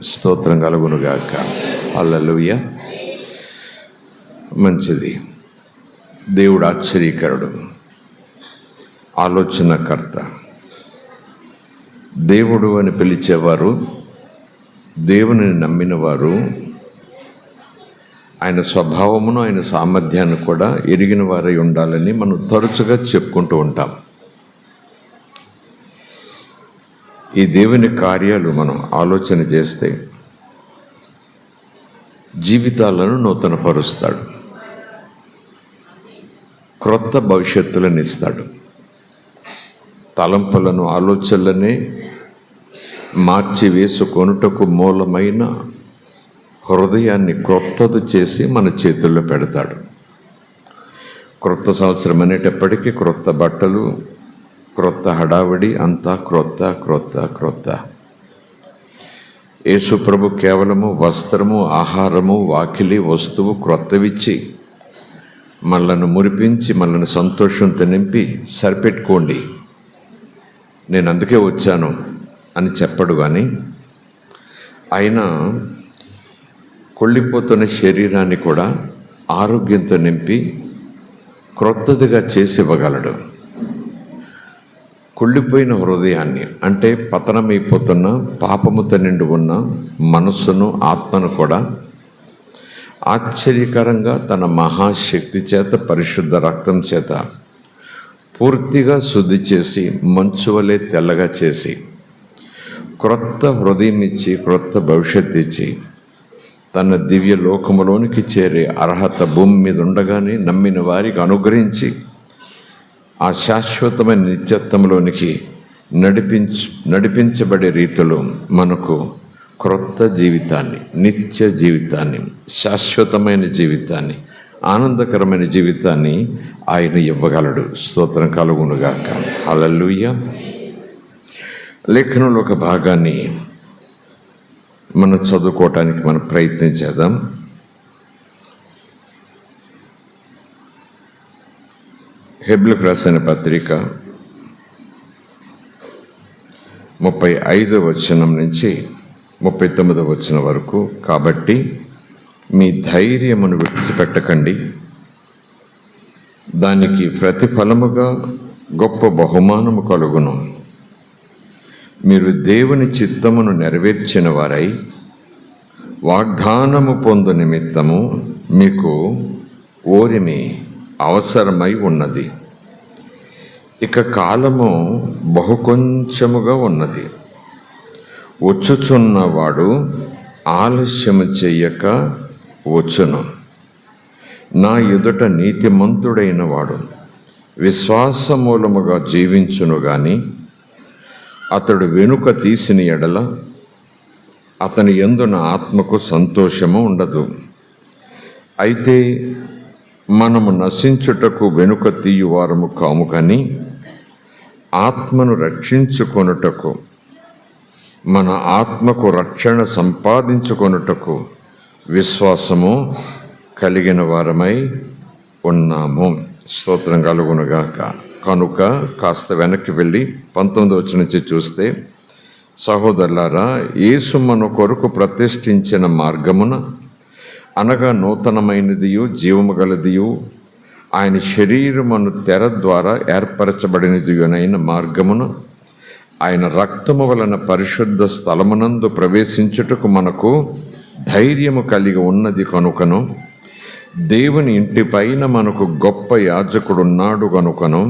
స్తోత్రం కలుగునుగాక. హల్లెలూయా. మంచిది. దేవుడు ఆశ్చర్యకరుడు, ఆలోచనకర్త. దేవుడు అని పిలిచేవారు, దేవుని నమ్మిన వారు ఆయన స్వభావమును ఆయన సామర్థ్యాన్ని కూడా ఎరిగిన వారై ఉండాలని మనం తరచుగా చెప్పుకుంటూ ఉంటాం. ఈ దేవుని కార్యాలు మనం ఆలోచన చేస్తే జీవితాలను నూతనపరుస్తాడు, క్రొత్త భవిష్యత్తులను ఇస్తాడు. తలంపులను ఆలోచనలనే మార్చి వేసుకొనుటకు మూలమైన హృదయాన్ని క్రొత్తది చేసి మన చేతుల్లో పెడతాడు. క్రొత్త సంవత్సరం అనేటప్పటికీ క్రొత్త బట్టలు, క్రొత్త హడావిడి, అంతా క్రొత్త క్రొత్త క్రొత్త. యేసు ప్రభు కేవలము వస్త్రము, ఆహారము, వాకిలి, వస్తువు క్రొత్తవిచ్చి మనలను మురిపించి మనల్ని సంతోషంతో నింపి సరిపెట్టుకోండి, నేను అందుకే వచ్చాను అని చెప్పడు. కానీ ఆయన కొళ్ళిపోతున్న శరీరాన్ని కూడా ఆరోగ్యంతో నింపి క్రొత్తదిగా చేసి ఇవ్వగలడు. కుళ్ళిపోయిన హృదయాన్ని, అంటే పతనమైపోతున్న పాపముతో నిండి ఉన్న మనస్సును, ఆత్మను కూడా ఆశ్చర్యకరంగా తన మహాశక్తి చేత, పరిశుద్ధ రక్తం చేత పూర్తిగా శుద్ధి చేసి మంచు వలె తెల్లగా చేసి క్రొత్త హృదయం ఇచ్చి క్రొత్త భవిష్యత్తు ఇచ్చి తన దివ్య లోకములోనికి చేరే అర్హత భూమి మీద ఉండగానే నమ్మిన వారికి అనుగ్రహించి ఆ శాశ్వతమైన నిత్యత్వంలోనికి నడిపించబడే రీతిలో మనకు క్రొత్త జీవితాన్ని, నిత్య జీవితాన్ని, శాశ్వతమైన జీవితాన్ని, ఆనందకరమైన జీవితాన్ని ఆయన ఇవ్వగలడు. స్తోత్రం కలుగునుగాక. హల్లెలూయా. లేఖనంలో ఒక భాగాన్ని మనం చదువుకోవటానికి మనం ప్రయత్నం చేద్దాం. హెబ్రీయులకు రాసిన పత్రిక 35వ వచనం నుంచి 39వ వచనం వరకు. కాబట్టి మీ ధైర్యమును విడిచిపెట్టకండి, దానికి ప్రతిఫలముగా గొప్ప బహుమానము కలుగును. మీరు దేవుని చిత్తమును నెరవేర్చిన వారై వాగ్దానము పొందు నిమిత్తము మీకు ఓరిమి అవసరమై ఉన్నది. ఇక కాలము బహుకొంచెముగా ఉన్నది. వచ్చుచున్నవాడు ఆలస్యము చెయ్యక వచ్చును. నా ఎదుట నీతిమంతుడైన వాడు విశ్వాసమూలముగా జీవించును గాని అతడు వెనుక తీసిన ఎడల అతని యందు నా ఆత్మకు సంతోషము ఉండదు. అయితే మనము నశించుటకు వెనుక తీయువారము కాము కానీ ఆత్మను రక్షించుకొనుటకు, మన ఆత్మకు రక్షణ సంపాదించుకొనుటకు విశ్వాసము కలిగిన వారమై ఉన్నాము. స్తోత్రం కలుగునుగాక. కనుక కాస్త వెనక్కి వెళ్ళి 19వ వచనం నుంచి చూస్తే, సహోదరులారా, యేసు మన కొరకు ప్రతిష్ఠించిన మార్గమున, అనగా నూతనమైనదియు జీవము గలదియు ఆయన శరీరమును తెర ద్వారా ఏర్పరచబడినదియునైన మార్గమున ఆయన రక్తము వలన పరిశుద్ధ స్థలమునందు ప్రవేశించుటకు మనకు ధైర్యము కలిగి ఉన్నది. కనుకను దేవుని ఇంటి పైన మనకు గొప్ప యాజకుడున్నాడు. కనుకను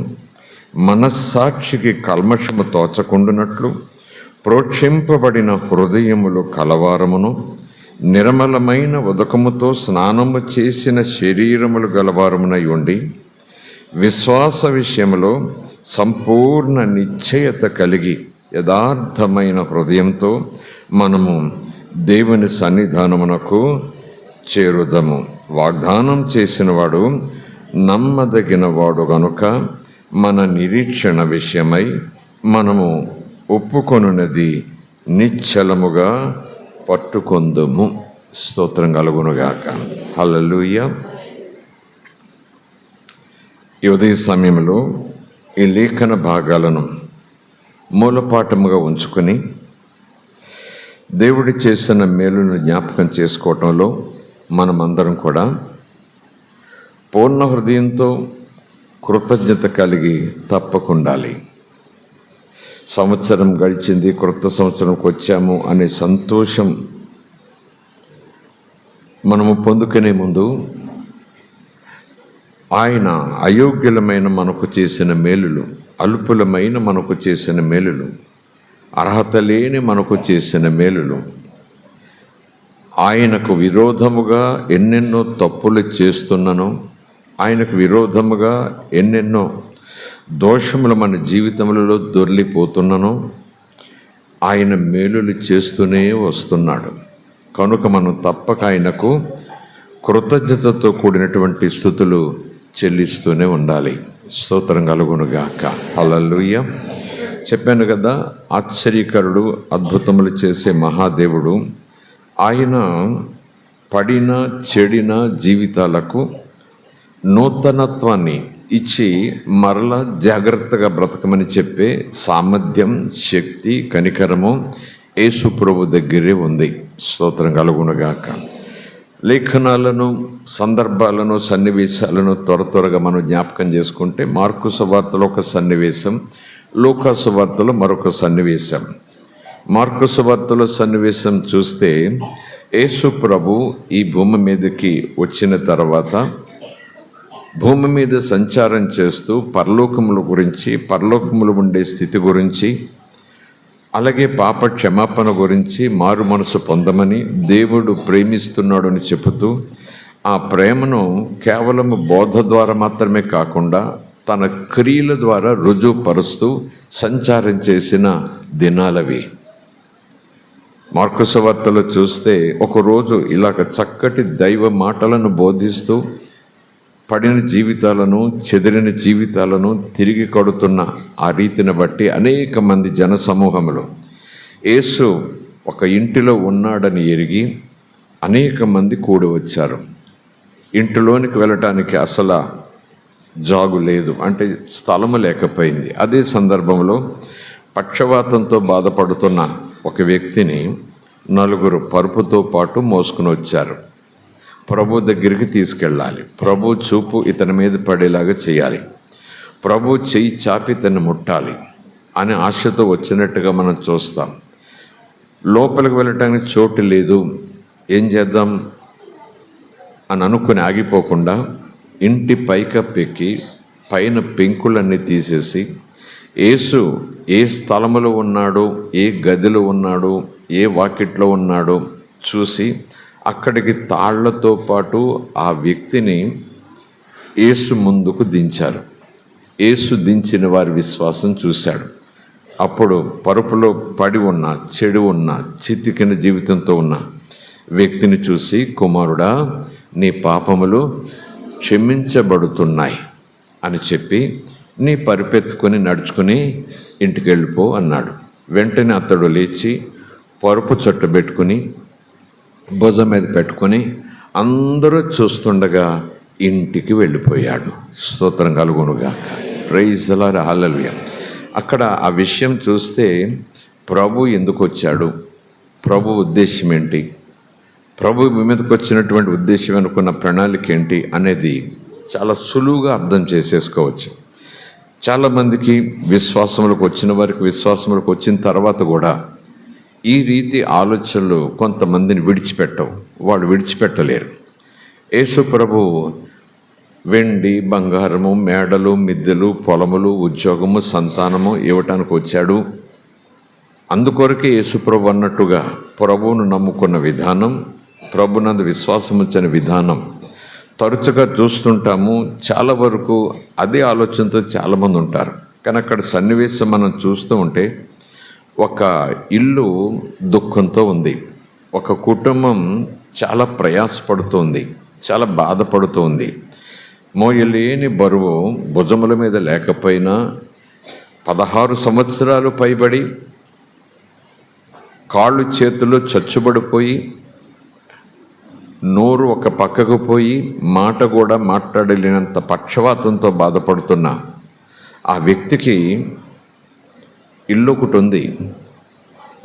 మనస్సాక్షికి కల్మషము తోచకుండునట్లు ప్రోక్షింపబడిన హృదయములు కలవారమును, నిర్మలమైన ఉదకముతో స్నానము చేసిన శరీరములు గలవారమునై ఉండి, విశ్వాస విషయంలో సంపూర్ణ నిశ్చయత కలిగి యథార్థమైన హృదయంతో మనము దేవుని సన్నిధానమునకు చేరుదము. వాగ్దానం చేసినవాడు నమ్మదగిన వాడు గనుక మన నిరీక్షణ విషయమై మనము ఒప్పుకొనున్నది నిశ్చలముగా పట్టుకొందుము. స్తోత్రం కలుగునుగాక. హల్లెలూయా. ఈ ఉదయ సమయంలో ఈ లేఖన భాగాలను మూలపాఠముగా ఉంచుకొని దేవుడు చేసిన మేలును జ్ఞాపకం చేసుకోవటంలో మనమందరం కూడా పూర్ణ హృదయంతో కృతజ్ఞత కలిగి తప్పకుండాలి. సంవత్సరం గడిచింది, క్రొత్త సంవత్సరంకి వచ్చాము అనే సంతోషం మనము పొందుకునే ముందు ఆయన అయోగ్యులమైన మనకు చేసిన మేలులు, అల్పులమైన మనకు చేసిన మేలులు, అర్హత లేని మనకు చేసిన మేలులు, ఆయనకు విరోధముగా ఎన్నెన్నో తప్పులు చేస్తున్నానో, ఆయనకు విరోధముగా ఎన్నెన్నో దోషములు మన జీవితములలో దొర్లిపోతున్నానో ఆయన మేలులు చేస్తూనే వస్తున్నాడు. కనుక మనం తప్పక ఆయనకు కృతజ్ఞతతో కూడినటువంటి స్తుతులు చెల్లిస్తూనే ఉండాలి. స్తోత్రం కలుగునుగాక. హల్లెలూయా. చెప్పాను కదా, ఆశ్చర్యకరుడు, అద్భుతములు చేసే మహాదేవుడు. ఆయన పడిన చెడిన జీవితాలకు నూతనత్వాన్ని ఇచ్చి మరలా జాగ్రత్తగా బ్రతకమని చెప్పే సామర్థ్యం, శక్తి, కనికరము యేసు ప్రభు దగ్గరే ఉంది. స్తోత్రం కలుగునుగాక. లేఖనాలను, సందర్భాలను, సన్నివేశాలను త్వరగా మనం జ్ఞాపకం చేసుకుంటే మార్కు సువార్తలో ఒక సన్నివేశం, లూకా సువార్తలో మరొక సన్నివేశం. మార్కు సువార్తలో సన్నివేశం చూస్తే యేసు ప్రభు ఈ భూమి మీదకి వచ్చిన తర్వాత భూమి మీద సంచారం చేస్తూ పరలోకముల గురించి, పరలోకములు ఉండే స్థితి గురించి, అలాగే పాప క్షమాపణ గురించి, మారు మనసు పొందమని దేవుడు ప్రేమిస్తున్నాడు అని చెబుతూ ఆ ప్రేమను కేవలం బోధ ద్వారా మాత్రమే కాకుండా తన క్రియల ద్వారా రుజువుపరుస్తూ సంచారం చేసిన దినాలవి. మార్కు సువార్తలో చూస్తే ఒకరోజు ఇలాగ చక్కటి దైవ మాటలను బోధిస్తూ పడిన జీవితాలను, చెదిరిన జీవితాలను తిరిగి కడుతున్న ఆ రీతిని బట్టి అనేక మంది జన సమూహములు యేసు ఒక ఇంటిలో ఉన్నాడని ఎరిగి అనేక మంది కూడి వచ్చారు. ఇంటిలోనికి వెళ్ళటానికి అసలు జాగు లేదు, అంటే స్థలము లేకపోయింది. అదే సందర్భంలో పక్షవాతంతో బాధపడుతున్న ఒక వ్యక్తిని నలుగురు పరుపుతో పాటు మోసుకుని వచ్చారు. ప్రభు దగ్గరికి తీసుకెళ్ళాలి, ప్రభు చూపు ఇతని మీద పడేలాగా చేయాలి, ప్రభు చెయ్యి చాపి ఇతన్ని ముట్టాలి అనే ఆశతో వచ్చినట్టుగా మనం చూస్తాం. లోపలికి వెళ్ళటానికి చోటు లేదు, ఏం చేద్దాం అని అనుకుని ఆగిపోకుండా ఇంటి పైకప్పెక్కి పైన పెంకులన్నీ తీసేసి యేసు ఏ స్థలములో ఉన్నాడో, ఏ గదిలో ఉన్నాడో, ఏ వాకిట్లో ఉన్నాడో చూసి అక్కడికి తాళ్లతో పాటు ఆ వ్యక్తిని యేసు ముందుకు దించారు. యేసు దించిన వారి విశ్వాసం చూశాడు. అప్పుడు పరుపులో పడి ఉన్న, చెడు ఉన్న, చితికిన జీవితంతో ఉన్న వ్యక్తిని చూసి, కుమారుడా, నీ పాపములు క్షమించబడుతున్నాయి అని చెప్పి నీ పరిపెత్తుకొని నడుచుకుని ఇంటికి వెళ్ళిపో అన్నాడు. వెంటనే అతడు లేచి పరుపు చుట్టబెట్టుకుని భుజం మీద పెట్టుకొని అందరూ చూస్తుండగా ఇంటికి వెళ్ళిపోయాడు. స్తోత్రం కలుగునుగాక. Praise the lord. హల్లెలూయా. అక్కడ ఆ విషయం చూస్తే ప్రభు ఎందుకు వచ్చాడు, ప్రభు ఉద్దేశం ఏంటి, ప్రభు మీదకి వచ్చినటువంటి ఉద్దేశం అనుకున్న ప్రణాళిక ఏంటి అనేది చాలా సులువుగా అర్థం చేసేసుకోవచ్చు. చాలామందికి విశ్వాసములకు వచ్చిన వారికి, విశ్వాసములకు వచ్చిన తర్వాత కూడా ఈ రీతి ఆలోచనలు కొంతమందిని విడిచిపెట్టవు, వాళ్ళు విడిచిపెట్టలేరు. యేసు ప్రభు వెండి, బంగారము, మేడలు, మిద్దెలు, పొలములు, ఉద్యోగము, సంతానము ఇవ్వటానికి వచ్చాడు. అందుకొరకే యేసు ప్రభు అన్నట్టుగా ప్రభువును నమ్ముకున్న విధానం, ప్రభునందు విశ్వాసం వచ్చిన విధానం తరచుగా చూస్తుంటాము. చాలా వరకు అదే ఆలోచనతో చాలామంది ఉంటారు. కానీ అక్కడ సన్నివేశం మనం చూస్తూ ఉంటే ఒక ఇల్లు దుఃఖంతో ఉంది, ఒక కుటుంబం చాలా ప్రయాసపడుతోంది, చాలా బాధపడుతోంది. మోయలేని బరువు భుజముల మీద లేకపోయినా 16 సంవత్సరాలు పైబడి కాళ్ళు చేతులు చచ్చుబడిపోయి నోరు ఒక పక్కకు పోయి మాట కూడా మాట్లాడలేనంత పక్షవాతంతో బాధపడుతున్న ఆ వ్యక్తికి ఇల్లు ఒకటి ఉంది,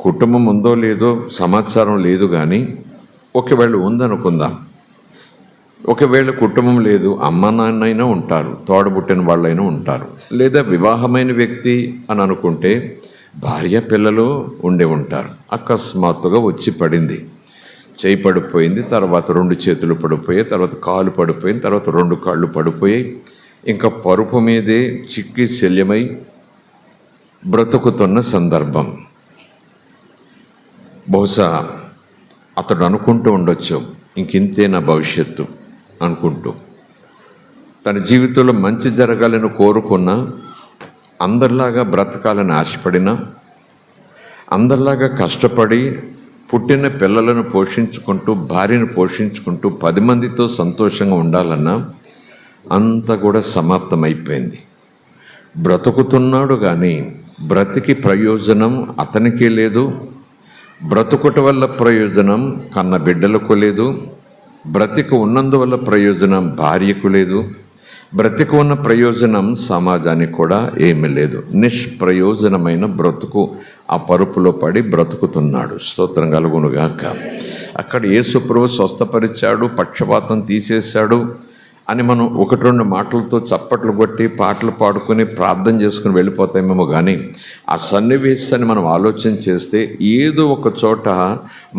కుటుంబం ఉందో లేదో సమాచారం లేదు, కానీ ఒకవేళ ఉందనుకుందాం. ఒకవేళ కుటుంబం లేదు, అమ్మ నాన్నైనా ఉంటారు, తోడబుట్టిన వాళ్ళైనా ఉంటారు, లేదా వివాహమైన వ్యక్తి అని అనుకుంటే భార్య పిల్లలు ఉండే ఉంటారు. అకస్మాత్తుగా వచ్చి పడింది, చేయి పడిపోయింది, తర్వాత 2 చేతులు పడిపోయాయి, తర్వాత కాలు పడిపోయింది, తర్వాత 2 కాళ్ళు పడిపోయాయి. ఇంకా పరుపు మీదే చిక్కి శల్యమై బ్రతుకుతున్న సందర్భం. బహుశా అతడు అనుకుంటూ ఉండొచ్చు, ఇంకింతే నా భవిష్యత్తు అనుకుంటూ. తన జీవితంలో మంచి జరగాలని కోరుకున్నా, అందరిలాగా బ్రతకాలని ఆశపడినా, అందరిలాగా కష్టపడి పుట్టిన పిల్లలను పోషించుకుంటూ, భార్యను పోషించుకుంటూ 10 మందితో సంతోషంగా ఉండాలన్నా అంతా కూడా సమాప్తమైపోయింది. బ్రతుకుతున్నాడు కానీ బ్రతికి ప్రయోజనం అతనికి లేదు, బ్రతుకుట వల్ల ప్రయోజనం కన్న బిడ్డలకు లేదు, బ్రతికి ఉన్నందువల్ల ప్రయోజనం భార్యకు లేదు, బ్రతికి ఉన్న ప్రయోజనం సమాజానికి కూడా ఏమీ లేదు. నిష్ప్రయోజనమైన బ్రతుకు ఆ పరుపులో పడి బ్రతుకుతున్నాడు. స్తోత్రం కలుగునుగాక. అక్కడ యేసు ప్రభువు స్వస్థపరిచాడు, పక్షపాతం తీసేశాడు అని మనం 1-2 మాటలతో చప్పట్లు కొట్టి పాటలు పాడుకొని ప్రార్థన చేసుకుని వెళ్ళిపోతామేమో, కానీ ఆ సన్నివేశాన్ని మనం ఆలోచన చేస్తే ఏదో ఒక చోట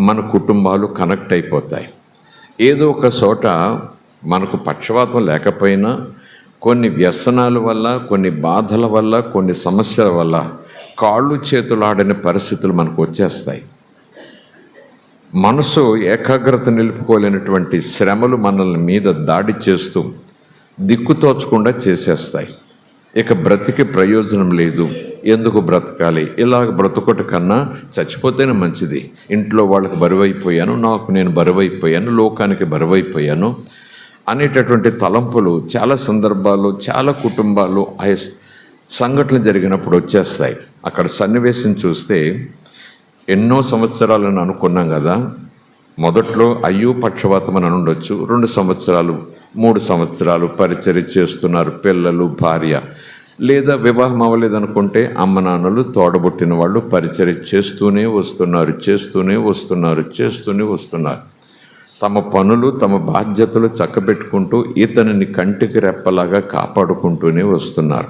మన కుటుంబాలు కనెక్ట్ అయిపోతాయి. ఏదో ఒక చోట మనకు పక్షపాతం లేకపోయినా కొన్ని వ్యసనాల వల్ల, కొన్ని బాధల వల్ల, కొన్ని సమస్యల వల్ల కాళ్ళు చేతులు ఆడని పరిస్థితులు మనకు వచ్చేస్తాయి. మనసు ఏకాగ్రత నిలుపుకోలేనటువంటి శ్రమలు మనల్ని మీద దాడి చేస్తూ దిక్కుతోచకుండా చేసేస్తాయి. ఇక బ్రతికి ప్రయోజనం లేదు, ఎందుకు బ్రతకాలి, ఇలాగ బ్రతుకుట కన్నా చచ్చిపోతేనే మంచిది, ఇంట్లో వాళ్ళకి బరువైపోయాను, నాకు నేను బరువైపోయాను, లోకానికి బరువైపోయాను అనేటటువంటి తలంపులు చాలా సందర్భాల్లో, చాలా కుటుంబాల్లో ఆ సంఘటనలు జరిగినప్పుడు వచ్చేస్తాయి. అక్కడ సన్నివేశం చూస్తే ఎన్నో సంవత్సరాలను అనుకున్నాం కదా. మొదట్లో అయ్యో పక్షవాతం అని ఉండొచ్చు, 2 సంవత్సరాలు 3 సంవత్సరాలు పరిచర్య చేస్తున్నారు పిల్లలు, భార్య, లేదా వివాహం అవ్వలేదనుకుంటే అమ్మ నాన్నలు, తోడబుట్టిన వాళ్ళు పరిచర్య చేస్తూనే వస్తున్నారు. తమ పనులు, తమ బాధ్యతలు చక్కబెట్టుకుంటూ ఇతనిని కంటికి రెప్పలాగా కాపాడుకుంటూనే వస్తున్నారు.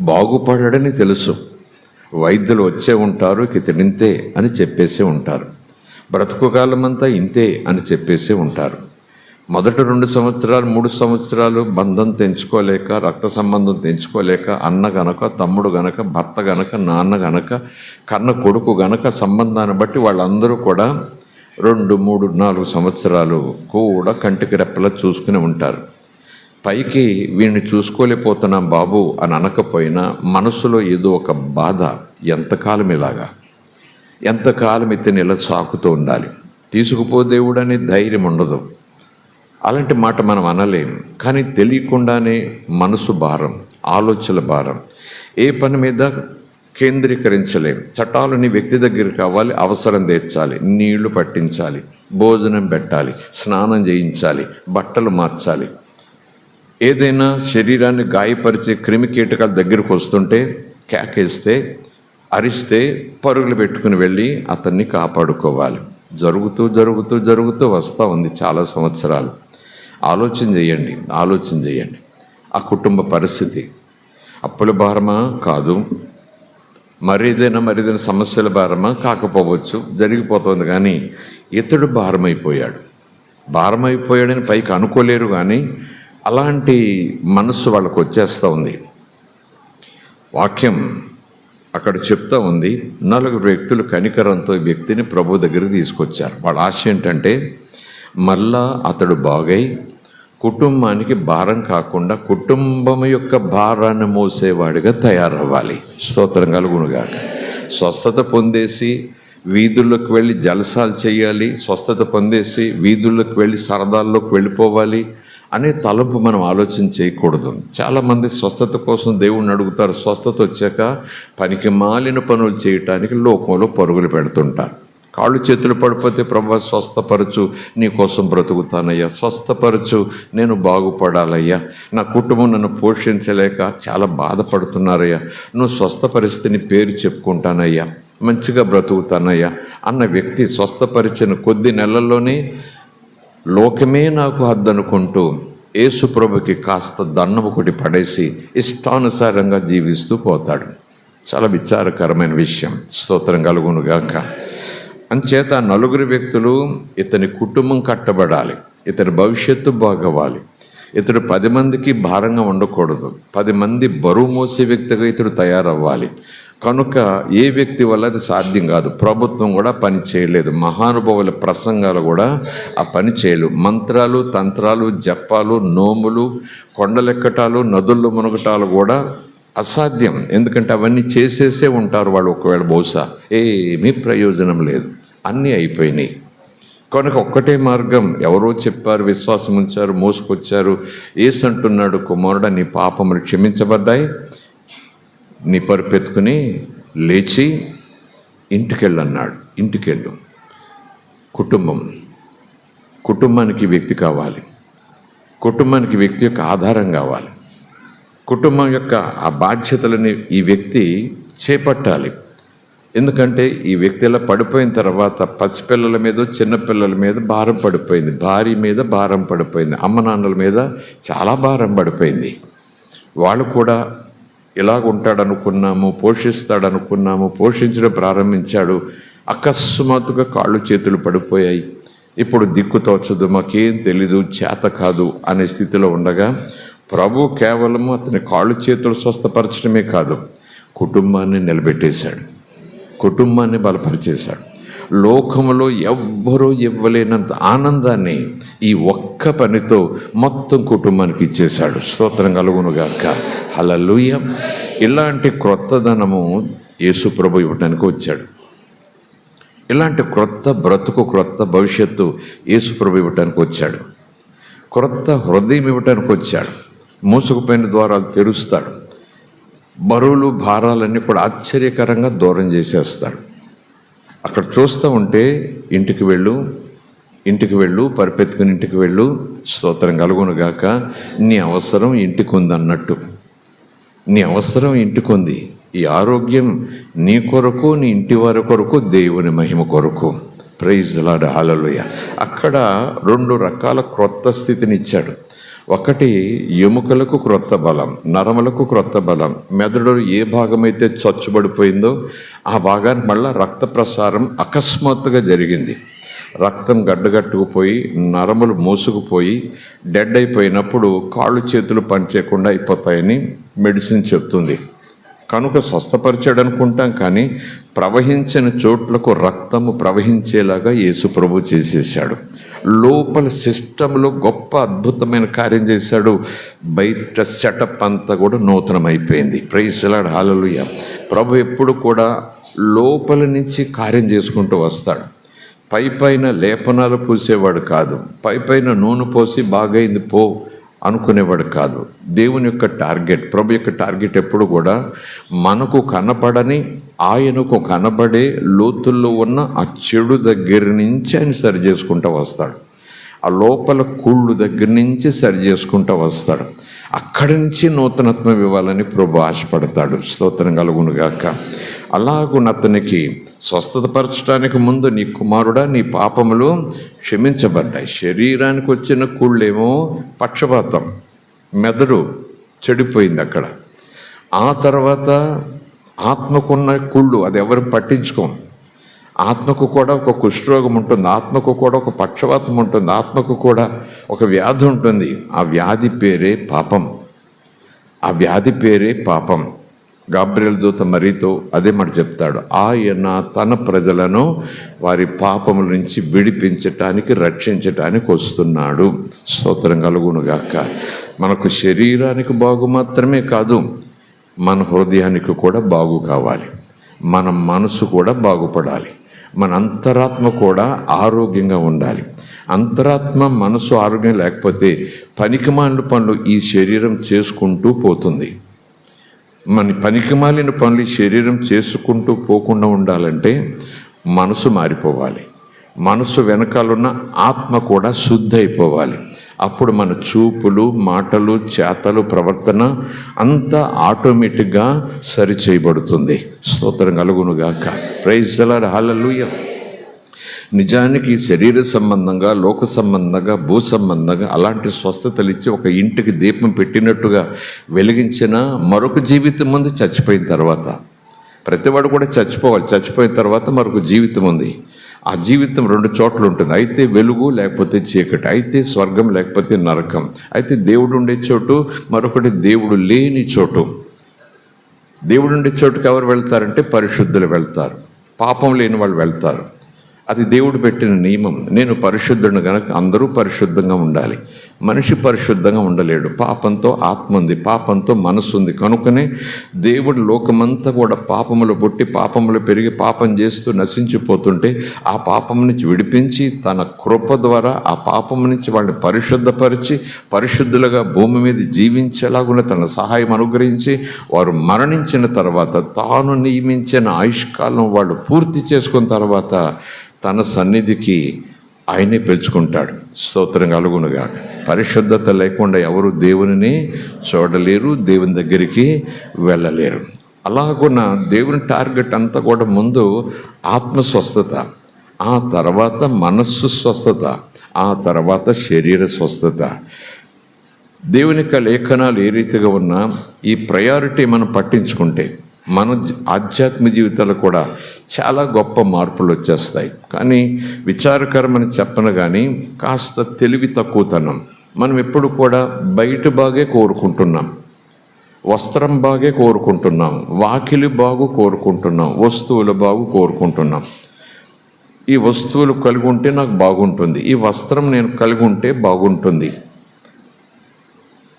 బాగుపడని తెలుసు, వైద్యులు వచ్చే ఉంటారు, ఇతడింతే అని చెప్పేసి ఉంటారు, బ్రతుకు కాలమంతా ఇంతే అని చెప్పేసి ఉంటారు. మొదటి 2 సంవత్సరాలు 3 సంవత్సరాలు బంధం తెంచుకోలేక, రక్త సంబంధం తెంచుకోలేక, అన్న గనక, తమ్ముడు గనక, భర్త గనక, నాన్న గనక, కన్న కొడుకు గనక సంబంధాన్ని బట్టి వాళ్ళందరూ కూడా 2, 3, 4 సంవత్సరాలు కూడా కంటికి రెప్పలా చూసుకుని ఉంటారు. పైకి వీడిని చూసుకోలేకపోతున్నాం బాబు అని అనకపోయినా మనసులో ఏదో ఒక బాధ, ఎంతకాలం ఇలాగా, ఎంతకాలం ఇతను ఇలా సాకుతూ ఉండాలి, తీసుకుపో దేవుడని ధైర్యం ఉండదు. అలాంటి మాట మనం అనలేము, కానీ తెలియకుండానే మనసు భారం, ఆలోచనల భారం, ఏ పని మీద కేంద్రీకరించలేం. చట్టాలు నీ వ్యక్తి దగ్గర కావాలి, అవసరం తీర్చాలి, నీళ్లు పట్టించాలి, భోజనం పెట్టాలి, స్నానం చేయించాలి, బట్టలు మార్చాలి. ఏదైనా శరీరాన్ని గాయపరిచే క్రిమి కీటకాల దగ్గరకు వస్తుంటే కేకేస్తే, అరిస్తే పరుగులు పెట్టుకుని వెళ్ళి అతన్ని కాపాడుకోవాలి. జరుగుతూ వస్తూ ఉంది చాలా సంవత్సరాలు. ఆలోచన చేయండి. ఆ కుటుంబ పరిస్థితి అప్పుల భారమా కాదు, మరేదైనా సమస్యల భారమా కాకపోవచ్చు, జరిగిపోతుంది. కానీ ఇతడు భారమైపోయాడని పైకి అనుకోలేరు, కానీ అలాంటి మనస్సు వాళ్ళకు వచ్చేస్తూ ఉంది. వాక్యం అక్కడ చెప్తా ఉంది, 4 వ్యక్తులు కనికరంతో ఈ వ్యక్తిని ప్రభు దగ్గరికి తీసుకొచ్చారు. వాళ్ళ ఆశ ఏంటంటే మళ్ళా అతడు బాగై కుటుంబానికి భారం కాకుండా కుటుంబం యొక్క భారాన్ని మోసేవాడిగా తయారవ్వాలి. స్తోత్రం కలుగునుగాక. స్వస్థత పొందేసి వీధుల్లోకి వెళ్ళి జలసాలు చేయాలి, స్వస్థత పొందేసి వీధుల్లోకి వెళ్ళి సరదాల్లోకి వెళ్ళిపోవాలి అనే తలంపు మనం ఆలోచన చేయకూడదు. చాలామంది స్వస్థత కోసం దేవుణ్ణి అడుగుతారు, స్వస్థత వచ్చాక పనికి మాలిన పనులు చేయటానికి లోకంలో పరుగులు పెడుతుంటారు. కాళ్ళు చేతులు పడిపోతే ప్రభువా స్వస్థపరచు, నీ కోసం బ్రతుకుతానయ్యా, స్వస్థపరచు, నేను బాగుపడాలయ్యా, నా కుటుంబం నన్ను పోషించలేక చాలా బాధపడుతున్నారయ్యా, నువ్వు స్వస్థపరిస్తే నీ పేరు చెప్పుకుంటానయ్యా, మంచిగా బ్రతుకుతానయ్యా అన్న వ్యక్తి స్వస్థపరిచిన కొద్ది నెలల్లోనే లోకమే నాకు హద్దనుకుంటూ యేసుప్రభుకి కాస్త దండం ఒకటి పడేసి ఇష్టానుసారంగా జీవిస్తూ పోతాడు. చాలా విచారకరమైన విషయం. స్తోత్రం కలుగునుగాక. అంచేత నలుగురు వ్యక్తులు ఇతని కుటుంబం కట్టబడాలి, ఇతని భవిష్యత్తు బాగవ్వాలి, ఇతడు 10 మందికి భారంగా ఉండకూడదు, 10 మంది బరువు మోసే వ్యక్తిగా ఇతడు తయారవ్వాలి. కనుక ఏ వ్యక్తి వల్ల అది సాధ్యం కాదు. ప్రభుత్వం కూడా పని చేయలేదు, మహానుభావుల ప్రసంగాలు కూడా ఆ పని చేయలేవు. మంత్రాలు, తంత్రాలు, జపాలు, నోములు, కొండలెక్కటాలు, నదుల్లో మునగటాలు కూడా అసాధ్యం. ఎందుకంటే అవన్నీ చేసేసే ఉంటారు వాళ్ళు. ఒకవేళ బహుశా ఏమీ ప్రయోజనం లేదు, అన్నీ అయిపోయినాయి. కనుక ఒక్కటే మార్గం. ఎవరో చెప్పారు, విశ్వాసం ఉంచారు, మోసుకొచ్చారు. యేసు అంటున్నాడు, కుమారుడా నీ పాపములు క్షమించబడ్డాయి, నీ పరుపెత్తుకుని లేచి ఇంటికెళ్ళన్నాడు. ఇంటికెళ్ళు. కుటుంబానికి వ్యక్తి కావాలి, కుటుంబానికి వ్యక్తి యొక్క ఆధారం కావాలి, కుటుంబం యొక్క ఆ బాధ్యతలని ఈ వ్యక్తి చేపట్టాలి. ఎందుకంటే ఈ వ్యక్తి ఇలా పడిపోయిన తర్వాత పసిపిల్లల మీద, చిన్నపిల్లల మీద భారం పడిపోయింది, భార్య మీద భారం పడిపోయింది, అమ్మ నాన్నల మీద చాలా భారం పడిపోయింది. వాళ్ళు కూడా ఇలాగ ఉంటాడనుకున్నాము, పోషిస్తాడనుకున్నాము, పోషించడం ప్రారంభించాడు. అకస్మాత్తుగా కాళ్ళు చేతులు పడిపోయాయి. ఇప్పుడు దిక్కు తోచదు, మాకేం తెలీదు, చేత కాదు అనే స్థితిలో ఉండగా ప్రభు కేవలము అతని కాళ్ళు చేతులు స్వస్థపరచడమే కాదు, కుటుంబాన్ని నిలబెట్టేశాడు, కుటుంబాన్ని బలపరిచేశాడు. లోకములో ఎవ్వరూ ఇవ్వలేనంత ఆనందాన్ని ఈ ఒక్క పనితో మొత్తం కుటుంబానికి ఇచ్చేశాడు. స్తోత్రం కలుగునుగాక. హల్లెలూయా. ఇలాంటి క్రొత్తదనము యేసు ప్రభు ఇవ్వడానికి వచ్చాడు. ఇలాంటి క్రొత్త బ్రతుకు, క్రొత్త భవిష్యత్తు యేసు ప్రభు ఇవ్వడానికి వచ్చాడు. క్రొత్త హృదయం ఇవ్వడానికి వచ్చాడు. మూసుకుపోయిన ద్వారాలు తెరుస్తాడు. బరువులు, భారాలన్నీ కూడా ఆశ్చర్యకరంగా దూరం చేసేస్తాడు. అక్కడ చూస్తూ ఉంటే ఇంటికి వెళ్ళు, పరిపెత్తుకుని ఇంటికి వెళ్ళు, స్తోత్రం కలుగునుగాక. నీ అవసరం ఇంటికి ఉంది అన్నట్టు. నీ అవసరం ఇంటికి ఉంది. ఈ ఆరోగ్యం నీ కొరకు, నీ ఇంటి వారి కొరకు, దేవుని మహిమ కొరకు. Praise the lord. హల్లెలూయా. అక్కడ 2 రకాల క్రొత్త స్థితిని ఇచ్చాడు. ఒకటి, ఎముకలకు క్రొత్త బలం, నరములకు క్రొత్త బలం. మెదడు ఏ భాగమైతే చచ్చుబడిపోయిందో ఆ భాగానికి మళ్ళా రక్త ప్రసారం అకస్మాత్తుగా జరిగింది. రక్తం గడ్డగట్టుకుపోయి, నరములు మోసుకుపోయి, డెడ్ అయిపోయినప్పుడు కాళ్ళు చేతులు పనిచేయకుండా అయిపోతాయని మెడిసిన్ చెప్తుంది. కనుక స్వస్థపరిచాడు అనుకుంటాం, కానీ ప్రవహించిన చోట్లకు రక్తము ప్రవహించేలాగా యేసు ప్రభు చేసేసాడు. లోపల సిస్టంలో గొప్ప అద్భుతమైన కార్యం చేశాడు. బయట సెటప్ అంతా కూడా నూతనమైపోయింది. Praise the lord. హల్లెలూయా. ప్రభు ఎప్పుడు కూడా లోపల నుంచి కార్యం చేసుకుంటూ వస్తాడు. పైపైన లేపనాలు పూసేవాడు కాదు, పైపైన నూనె పోసి బాగైంది పో అనుకునేవాడు కాదు. దేవుని యొక్క టార్గెట్, ప్రభు యొక్క టార్గెట్ ఎప్పుడు కూడా మనకు కనపడని, ఆయనకు కనబడే లోతుల్లో ఉన్న ఆ చెడు దగ్గర నుంచి ఆయన సరి చేసుకుంటూ వస్తాడు. ఆ లోపల కుళ్ళు దగ్గర నుంచి సరి చేసుకుంటూ వస్తాడు. అక్కడి నుంచి నూతనత్వం ఇవ్వాలని ప్రభు ఆశపడతాడు. స్తోత్రం కలుగునుగాక. అలాగునతనికి స్వస్థతపరచడానికి ముందు, నీ కుమారుడా నీ పాపములు క్షమించబడ్డాయి. శరీరానికి వచ్చిన కుళ్ళేమో పక్షపాతం, మెదడు చెడిపోయింది అక్కడ. ఆ తర్వాత ఆత్మకున్న కుళ్ళు, అది ఎవరు పట్టించుకోం. ఆత్మకు కూడా ఒక కుష్ఠరోగం ఉంటుంది, ఆత్మకు కూడా ఒక పక్షవాతం ఉంటుంది, ఆత్మకు కూడా ఒక వ్యాధి ఉంటుంది. ఆ వ్యాధి పేరే పాపం. ఆ వ్యాధి పేరే పాపం. గాబ్రియల్ దూత మరీతో అదే మాట చెప్తాడు. ఆయన తన ప్రజలను వారి పాపముల నుంచి విడిపించటానికి, రక్షించటానికి వస్తున్నాడు. స్తోత్రం కలుగునుగాక. మనకు శరీరానికి బాగు మాత్రమే కాదు, మన హృదయానికి కూడా బాగు కావాలి, మన మనసు కూడా బాగుపడాలి, మన అంతరాత్మ కూడా ఆరోగ్యంగా ఉండాలి. అంతరాత్మ, మనసు ఆరోగ్యం లేకపోతే పనికిమాలిన పనులు ఈ శరీరం చేసుకుంటూ పోతుంది. మన పనికిమాలిన పనులు శరీరం చేసుకుంటూ పోకుండా ఉండాలంటే మనసు మారిపోవాలి. మనసు వెనకాలన్న ఆత్మ కూడా శుద్ధి అయిపోవాలి. అప్పుడు మన చూపులు, మాటలు, చేతలు, ప్రవర్తన అంతా ఆటోమేటిక్గా సరి చేయబడుతుంది. స్తోత్రం కలుగునుగాక. Praise the lord. హల్లెలూయా. నిజానికి శరీర సంబంధంగా, లోక సంబంధంగా, భూ సంబంధంగా అలాంటి స్వస్థతలు ఇచ్చి ఒక ఇంటికి దీపం పెట్టినట్టుగా వెలిగించిన మరొక జీవితం ఉంది చచ్చిపోయిన తర్వాత. ప్రతివాడు కూడా చచ్చిపోవాలి. చచ్చిపోయిన తర్వాత మరొక జీవితం ఉంది. ఆ జీవితం 2 చోట్ల ఉంటుంది. అయితే వెలుగు లేకపోతే చీకటి, అయితే స్వర్గం లేకపోతే నరకం, అయితే దేవుడు ఉండే చోటు, మరొకటి దేవుడు లేని చోటు. దేవుడు ఉండే చోటుకి ఎవరు వెళ్తారంటే పరిశుద్ధులు వెళ్తారు, పాపం లేని వాళ్ళు వెళ్తారు. అది దేవుడు పెట్టిన నియమం. నేను పరిశుద్ధుడు కనుక అందరూ పరిశుద్ధంగా ఉండాలి. మనిషి పరిశుద్ధంగా ఉండలేడు. పాపంతో ఆత్మ ఉంది, పాపంతో మనసు ఉంది. కనుకనే దేవుడు లోకమంతా కూడా పాపములు పుట్టి, పాపములు పెరిగి, పాపం చేస్తూ నశించిపోతుంటే ఆ పాపం నుంచి విడిపించి తన కృప ద్వారా ఆ పాపం నుంచి వాళ్ళని పరిశుద్ధపరిచి పరిశుద్ధులుగా భూమి మీద జీవించేలాగున తన సహాయం అనుగ్రహించి వారు మరణించిన తర్వాత తాను నియమించిన ఆయుష్కాలం వాళ్ళు పూర్తి చేసుకున్న తర్వాత తన సన్నిధికి ఆయనే పిలుచుకుంటాడు. స్తోత్రం కలుగునుగా. పరిశుద్ధత లేకుండా ఎవరు దేవునిని చూడలేరు, దేవుని దగ్గరికి వెళ్ళలేరు. అలాగున్న దేవుని టార్గెట్ అంతా కూడా ముందు ఆత్మ స్వస్థత, ఆ తర్వాత మనస్సు స్వస్థత, ఆ తర్వాత శరీర స్వస్థత. దేవుని యొక్క లేఖనాలు ఏ రీతిగా ఉన్నా ఈ ప్రయారిటీ మనం పట్టించుకుంటే మన ఆధ్యాత్మిక జీవితాలు కూడా చాలా గొప్ప మార్పులు వచ్చేస్తాయి. కానీ విచారకరమని చెప్పను కానీ కాస్త తెలివి తక్కువతనం. మనం ఎప్పుడు కూడా బయట బాగే కోరుకుంటున్నాం, వస్త్రం బాగే కోరుకుంటున్నాం, వాకిలి బాగు కోరుకుంటున్నాం, వస్తువుల బాగు కోరుకుంటున్నాం. ఈ వస్తువులు కలిగి ఉంటే నాకు బాగుంటుంది, ఈ వస్త్రం నేను కలిగి ఉంటే బాగుంటుంది,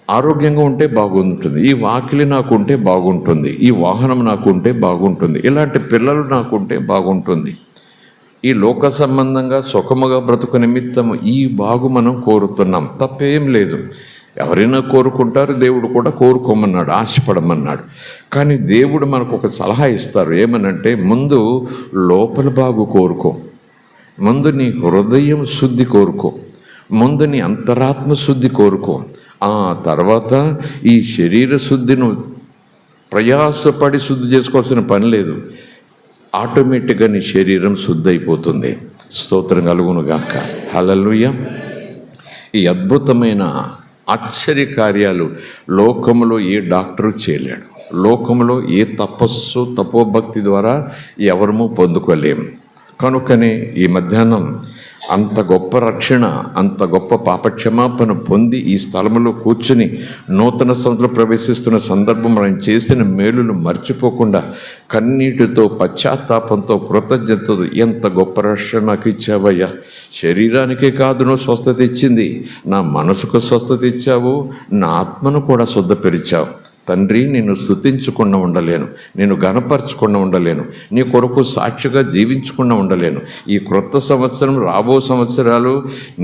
ఆరోగ్యంగా ఉంటే బాగుంటుంది, ఈ వాకిలి నాకు ఉంటే బాగుంటుంది, ఈ వాహనం నాకు ఉంటే బాగుంటుంది, ఇలాంటి పిల్లలు నాకుంటే బాగుంటుంది. ఈ లోక సంబంధంగా సుఖముగా బ్రతుకు నిమిత్తం ఈ బాగు మనం కోరుతున్నాం. తప్పేం లేదు. ఎవరైనా కోరుకుంటారు, దేవుడు కూడా కోరుకోమన్నాడు, ఆశపడమన్నాడు. కానీ దేవుడు మనకు ఒక సలహా ఇస్తారు. ఏమనంటే ముందు లోపల బాగు కోరుకో, ముందు నీ హృదయం శుద్ధి కోరుకో, ముందు నీ అంతరాత్మ శుద్ధి కోరుకో. ఆ తర్వాత ఈ శరీర శుద్ధిని ప్రయాసపడి శుద్ధి చేసుకోవాల్సిన పని లేదు. ఆటోమేటిక్గా నీ శరీరం శుద్ధి అయిపోతుంది. స్తోత్రం కలుగునుగాక. హల్లెలూయా. ఈ అద్భుతమైన ఆశ్చర్య కార్యాలు లోకంలో ఏ డాక్టరు చేయలేడు. లోకంలో ఏ తపస్సు తపోభక్తి ద్వారా ఎవరము పొందుకోలేము. కనుకనే ఈ మధ్యాహ్నం అంత గొప్ప రక్షణ, అంత గొప్ప పాపక్షమాపణ పొంది ఈ స్థలంలో కూర్చుని నూతన సంవత్సరంలో ప్రవేశిస్తున్న సందర్భం మనం చేసిన మేలులు మర్చిపోకుండా కన్నీటితో, పశ్చాత్తాపంతో, కృతజ్ఞతతో ఎంత గొప్ప రక్షణ నాకు ఇచ్చావయ్యా. శరీరానికే కాదు నువ్వు స్వస్థత ఇచ్చింది, నా మనసుకు స్వస్థత ఇచ్చావు, నా ఆత్మను కూడా శుద్ధపరిచావు. తండ్రి, నిన్ను స్తుతించకుండా ఉండలేను, నేను గణపరచకుండా ఉండలేను, నీ కొరకు సాక్షిగా జీవించకుండా ఉండలేను. ఈ క్రొత్త సంవత్సరం, రాబో సంవత్సరాలు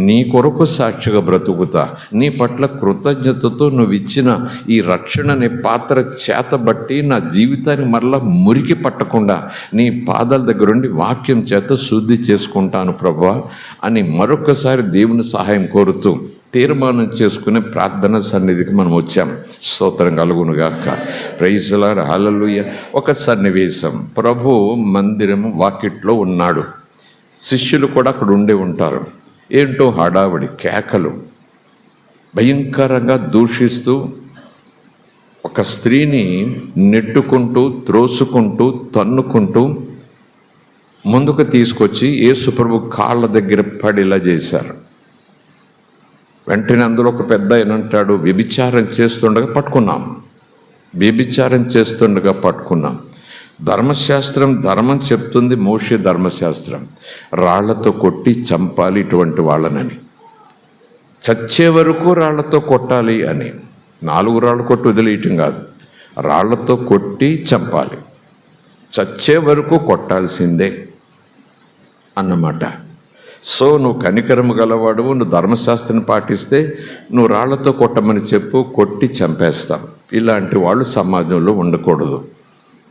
నీ కొరకు సాక్షిగా బ్రతుకుతా. నీ పట్ల కృతజ్ఞతతో నువ్వు ఇచ్చిన ఈ రక్షణ అనే పాత్ర చేతబట్టి నా జీవితాన్ని మరలా మురికి పట్టకుండా నీ పాదాల దగ్గరుండి వాక్యం చేత శుద్ధి చేసుకుంటాను ప్రభువా అని మరొకసారి దేవుని సహాయం కోరుతూ తీర్మానం చేసుకునే ప్రార్థన సన్నిధికి మనం వచ్చాం. స్తోత్రం కలుగునుగాక. Praise the lord. హల్లెలూయా. ఒక సన్నివేశం, ప్రభు మందిరము వాకిట్లో ఉన్నాడు, శిష్యులు కూడా అక్కడ ఉండే ఉంటారు. ఏంటో హడావిడి, కేకలు, భయంకరంగా దూషిస్తూ ఒక స్త్రీని నెట్టుకుంటూ, త్రోసుకుంటూ, తన్నుకుంటూ ముందుకు తీసుకొచ్చి యేసు ప్రభు కాళ్ళ దగ్గర పడేలా చేశారు. వెంటనే అందులో ఒక పెద్ద ఆయన అంటాడు, వ్యభిచారం చేస్తుండగా పట్టుకున్నాం, వ్యభిచారం చేస్తుండగా పట్టుకున్నాం. ధర్మశాస్త్రం ధర్మం చెప్తుంది, మోషే ధర్మశాస్త్రం రాళ్లతో కొట్టి చంపాలి ఇటువంటి వాళ్ళనని, చచ్చే వరకు రాళ్లతో కొట్టాలి అని. 4 రాళ్ళు కొట్టి వదిలేయటం కాదు, రాళ్లతో కొట్టి చంపాలి, చచ్చే వరకు కొట్టాల్సిందే అన్నమాట. సో నువ్వు కనికరము గలవాడువు, నువ్వు ధర్మశాస్త్రాన్ని పాటిస్తే నువ్వు రాళ్లతో కొట్టమని చెప్పు, కొట్టి చంపేస్తాం. ఇలాంటి వాళ్ళు సమాజంలో ఉండకూడదు.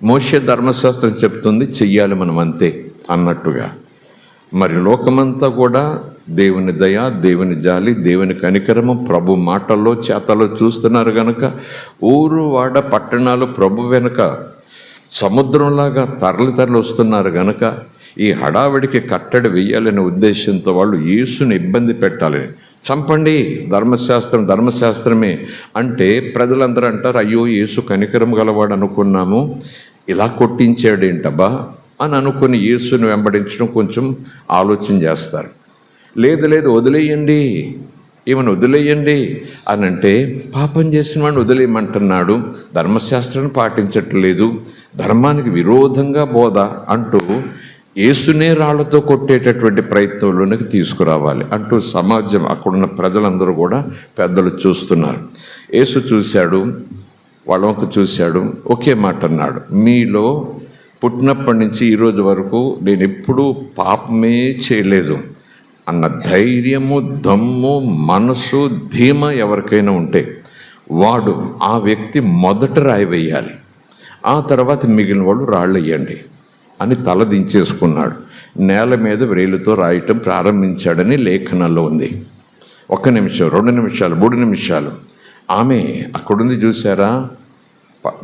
మోషే ధర్మశాస్త్రం చెప్తుంది, చెయ్యాలి మనం అంతే అన్నట్టుగా. మరి లోకమంతా కూడా దేవుని దయ, దేవుని జాలి, దేవుని కనికరము ప్రభు మాటల్లో చేతల్లో చూస్తున్నారు గనక ఊరు వాడ పట్టణాలు ప్రభు వెనుక సముద్రంలాగా తరలి వస్తున్నారు గనక ఈ హడావిడికి కట్టడి వెయ్యాలనే ఉద్దేశంతో వాళ్ళు యేసుని ఇబ్బంది పెట్టాలని, చంపండి ధర్మశాస్త్రమే అంటే ప్రజలందరూ అంటారు, అయ్యో యేసు కనికరం గలవాడు అనుకున్నాము, ఇలా కొట్టించాడేంటబ్బా అని అనుకుని యేసుని వెంబడించడం కొంచెం ఆలోచన చేస్తారు. లేదు వదిలేయండి, ఈమెను వదిలేయండి అని అంటే పాపం చేసిన వాడిని వదిలేయమంటున్నాడు, ధర్మశాస్త్రాన్ని పాటించట్లేదు, ధర్మానికి విరోధంగా బోధ అంటూ యేసునే రాళ్లతో కొట్టేటటువంటి ప్రయత్నంలోనికి తీసుకురావాలి అంటూ సమాజం, అక్కడున్న ప్రజలందరూ కూడా పెద్దలు చూస్తున్నారు. యేసు చూశాడు, వాళ్ళకు చూశాడు, ఒకే మాట అన్నాడు, మీలో పుట్టినప్పటి నుంచి ఈరోజు వరకు నేను ఎప్పుడూ పాపమే చేయలేదు అన్న ధైర్యము, దమ్ము, మనసు, ధీమ ఎవరికైనా ఉంటే వాడు ఆ వ్యక్తి మొదట రాయి వేయాలి, ఆ తర్వాత మిగిలిన వాళ్ళు రాళ్ళు వేయండి అని తల దించేసుకున్నాడు. నేల మీద వ్రేలుతో రాయటం ప్రారంభించాడని లేఖనాల్లో ఉంది. 1 నిమిషం, 2 నిమిషాలు, 3 నిమిషాలు ఆమె అక్కడుంది చూసారా,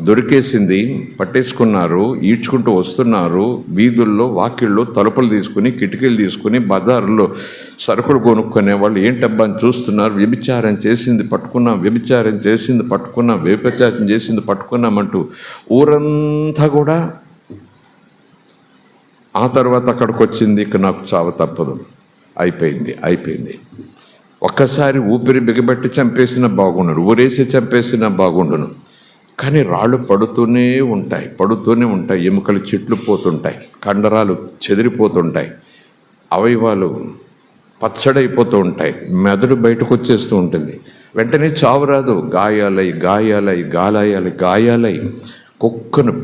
దొరికేసింది, పట్టేసుకున్నారు, ఈడ్చుకుంటూ వస్తున్నారు, వీధుల్లో వాకిళ్ళు తలుపులు తీసుకుని కిటికీలు తీసుకుని బజారులో సరుకులు కొనుక్కునే వాళ్ళు ఏంటబ్బా అని చూస్తున్నారు. వ్యభిచారం చేసింది పట్టుకున్నామంటూ ఊరంతా కూడా. ఆ తర్వాత అక్కడికి వచ్చింది, ఇక నాకు చావు తప్పదు, అయిపోయింది. ఒక్కసారి ఊపిరి బిగబెట్టి చంపేసినా బాగుండును, ఊరేసి చంపేసినా బాగుండును, కానీ రాళ్ళు పడుతూనే ఉంటాయి, ఎముకలు చిట్లు పోతుంటాయి, కండరాలు చెదిరిపోతుంటాయి, అవయవాలు పచ్చడైపోతూ ఉంటాయి, మెదడు బయటకు వచ్చేస్తూ ఉంటుంది. వెంటనే చావు రాదు, గాయాలై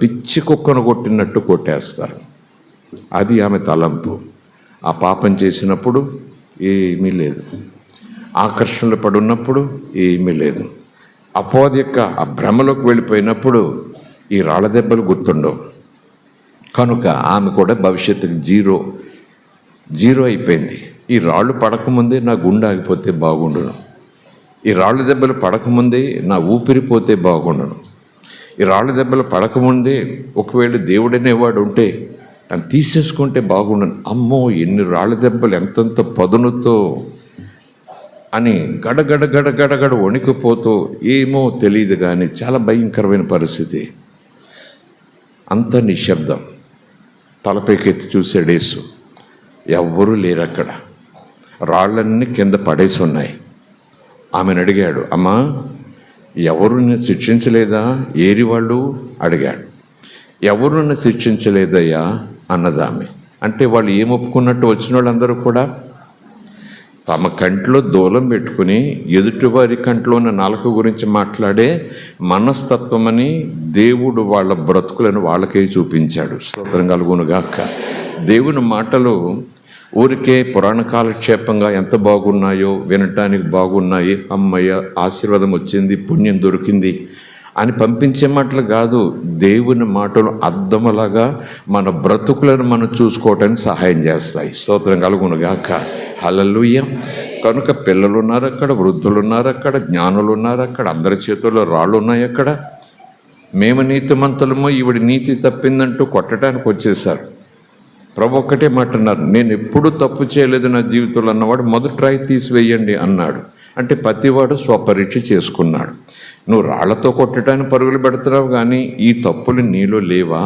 పిచ్చి కుక్కను కొట్టినట్టు కొట్టేస్తారు. అది ఆమె తలంపు. ఆ పాపం చేసినప్పుడు ఏమీ లేదు, ఆకర్షణలు పడున్నప్పుడు ఏమీ లేదు, అపోది యొక్క ఆ భ్రమలోకి వెళ్ళిపోయినప్పుడు ఈ రాళ్ళ దెబ్బలు గుర్తుండవు. కనుక ఆమె కూడా భవిష్యత్తుకి జీరో అయిపోయింది. ఈ రాళ్ళు పడకముందే నా గుండె ఆగిపోతే బాగుండును, ఈ రాళ్ళ దెబ్బలు పడకముందే నా ఊపిరిపోతే బాగుండును, ఈ రాళ్ళ దెబ్బలు పడకముందే ఒకవేళ దేవుడనేవాడు ఉంటే నన్ను తీసేసుకుంటే బాగుండును. అమ్మో ఎన్ని రాళ్ళ దెబ్బలు, ఎంతంత పదునుతో అని గడగడ వణికిపోతూ, ఏమో తెలియదు కానీ చాలా భయంకరమైన పరిస్థితి. అంత నిశ్శబ్దం. తలపైకెత్తి చూశాడు యేసు, ఎవ్వరూ లేరు అక్కడ, రాళ్ళన్నీ కింద పడేసి ఉన్నాయి. ఆమెను అడిగాడు, అమ్మా ఎవరు నిన్ను శిక్షించలేదా? ఏరి వాళ్ళు అడిగాడు. ఎవరు నన్ను శిక్షించలేదయ్యా అన్నది ఆమె. అంటే వాళ్ళు ఏం ఒప్పుకున్నట్టు వచ్చిన వాళ్ళందరూ కూడా తమ కంట్లో దూలం పెట్టుకుని ఎదుటివారి కంట్లో ఉన్న నాలుక గురించి మాట్లాడే మనస్తత్వమని దేవుడు వాళ్ళ బ్రతుకులను వాళ్ళకే చూపించాడు. స్తోత్రం కలుగునుగాక. దేవుని మాటలు ఊరికే పురాణ కాలక్షేపంగా ఎంత బాగున్నాయో, వినటానికి బాగున్నాయి, అమ్మయ్య ఆశీర్వాదం వచ్చింది, పుణ్యం దొరికింది అని పంపించే మాటలు కాదు. దేవుని మాటలు అద్దములాగా మన బ్రతుకులను మనం చూసుకోవటానికి సహాయం చేస్తాయి. స్తోత్రం కలుగునుగాక. హల్లెలూయ. కనుక పిల్లలు ఉన్నారు అక్కడ, వృద్ధులు ఉన్నారు అక్కడ, జ్ఞానులు ఉన్నారు అక్కడ, అందరి చేతుల్లో రాళ్ళు ఉన్నాయి అక్కడ. మేము నీతిమంతులము, ఈవిడ నీతి తప్పిందంటూ కొట్టడానికి వచ్చేసారు. ప్రభు ఒక్కటే మాట అన్నారు, నేను ఎప్పుడూ తప్పు చేయలేదు నా జీవితంలో అన్నవాడు మొదటి రాయి తీసివేయండి అన్నాడు. అంటే ప్రతివాడు స్వపరీక్ష చేసుకున్నాడు. నువ్వు రాళ్లతో కొట్టడానికి పరుగులు పెడుతున్నావు, కానీ ఈ తప్పులు నీలో లేవా?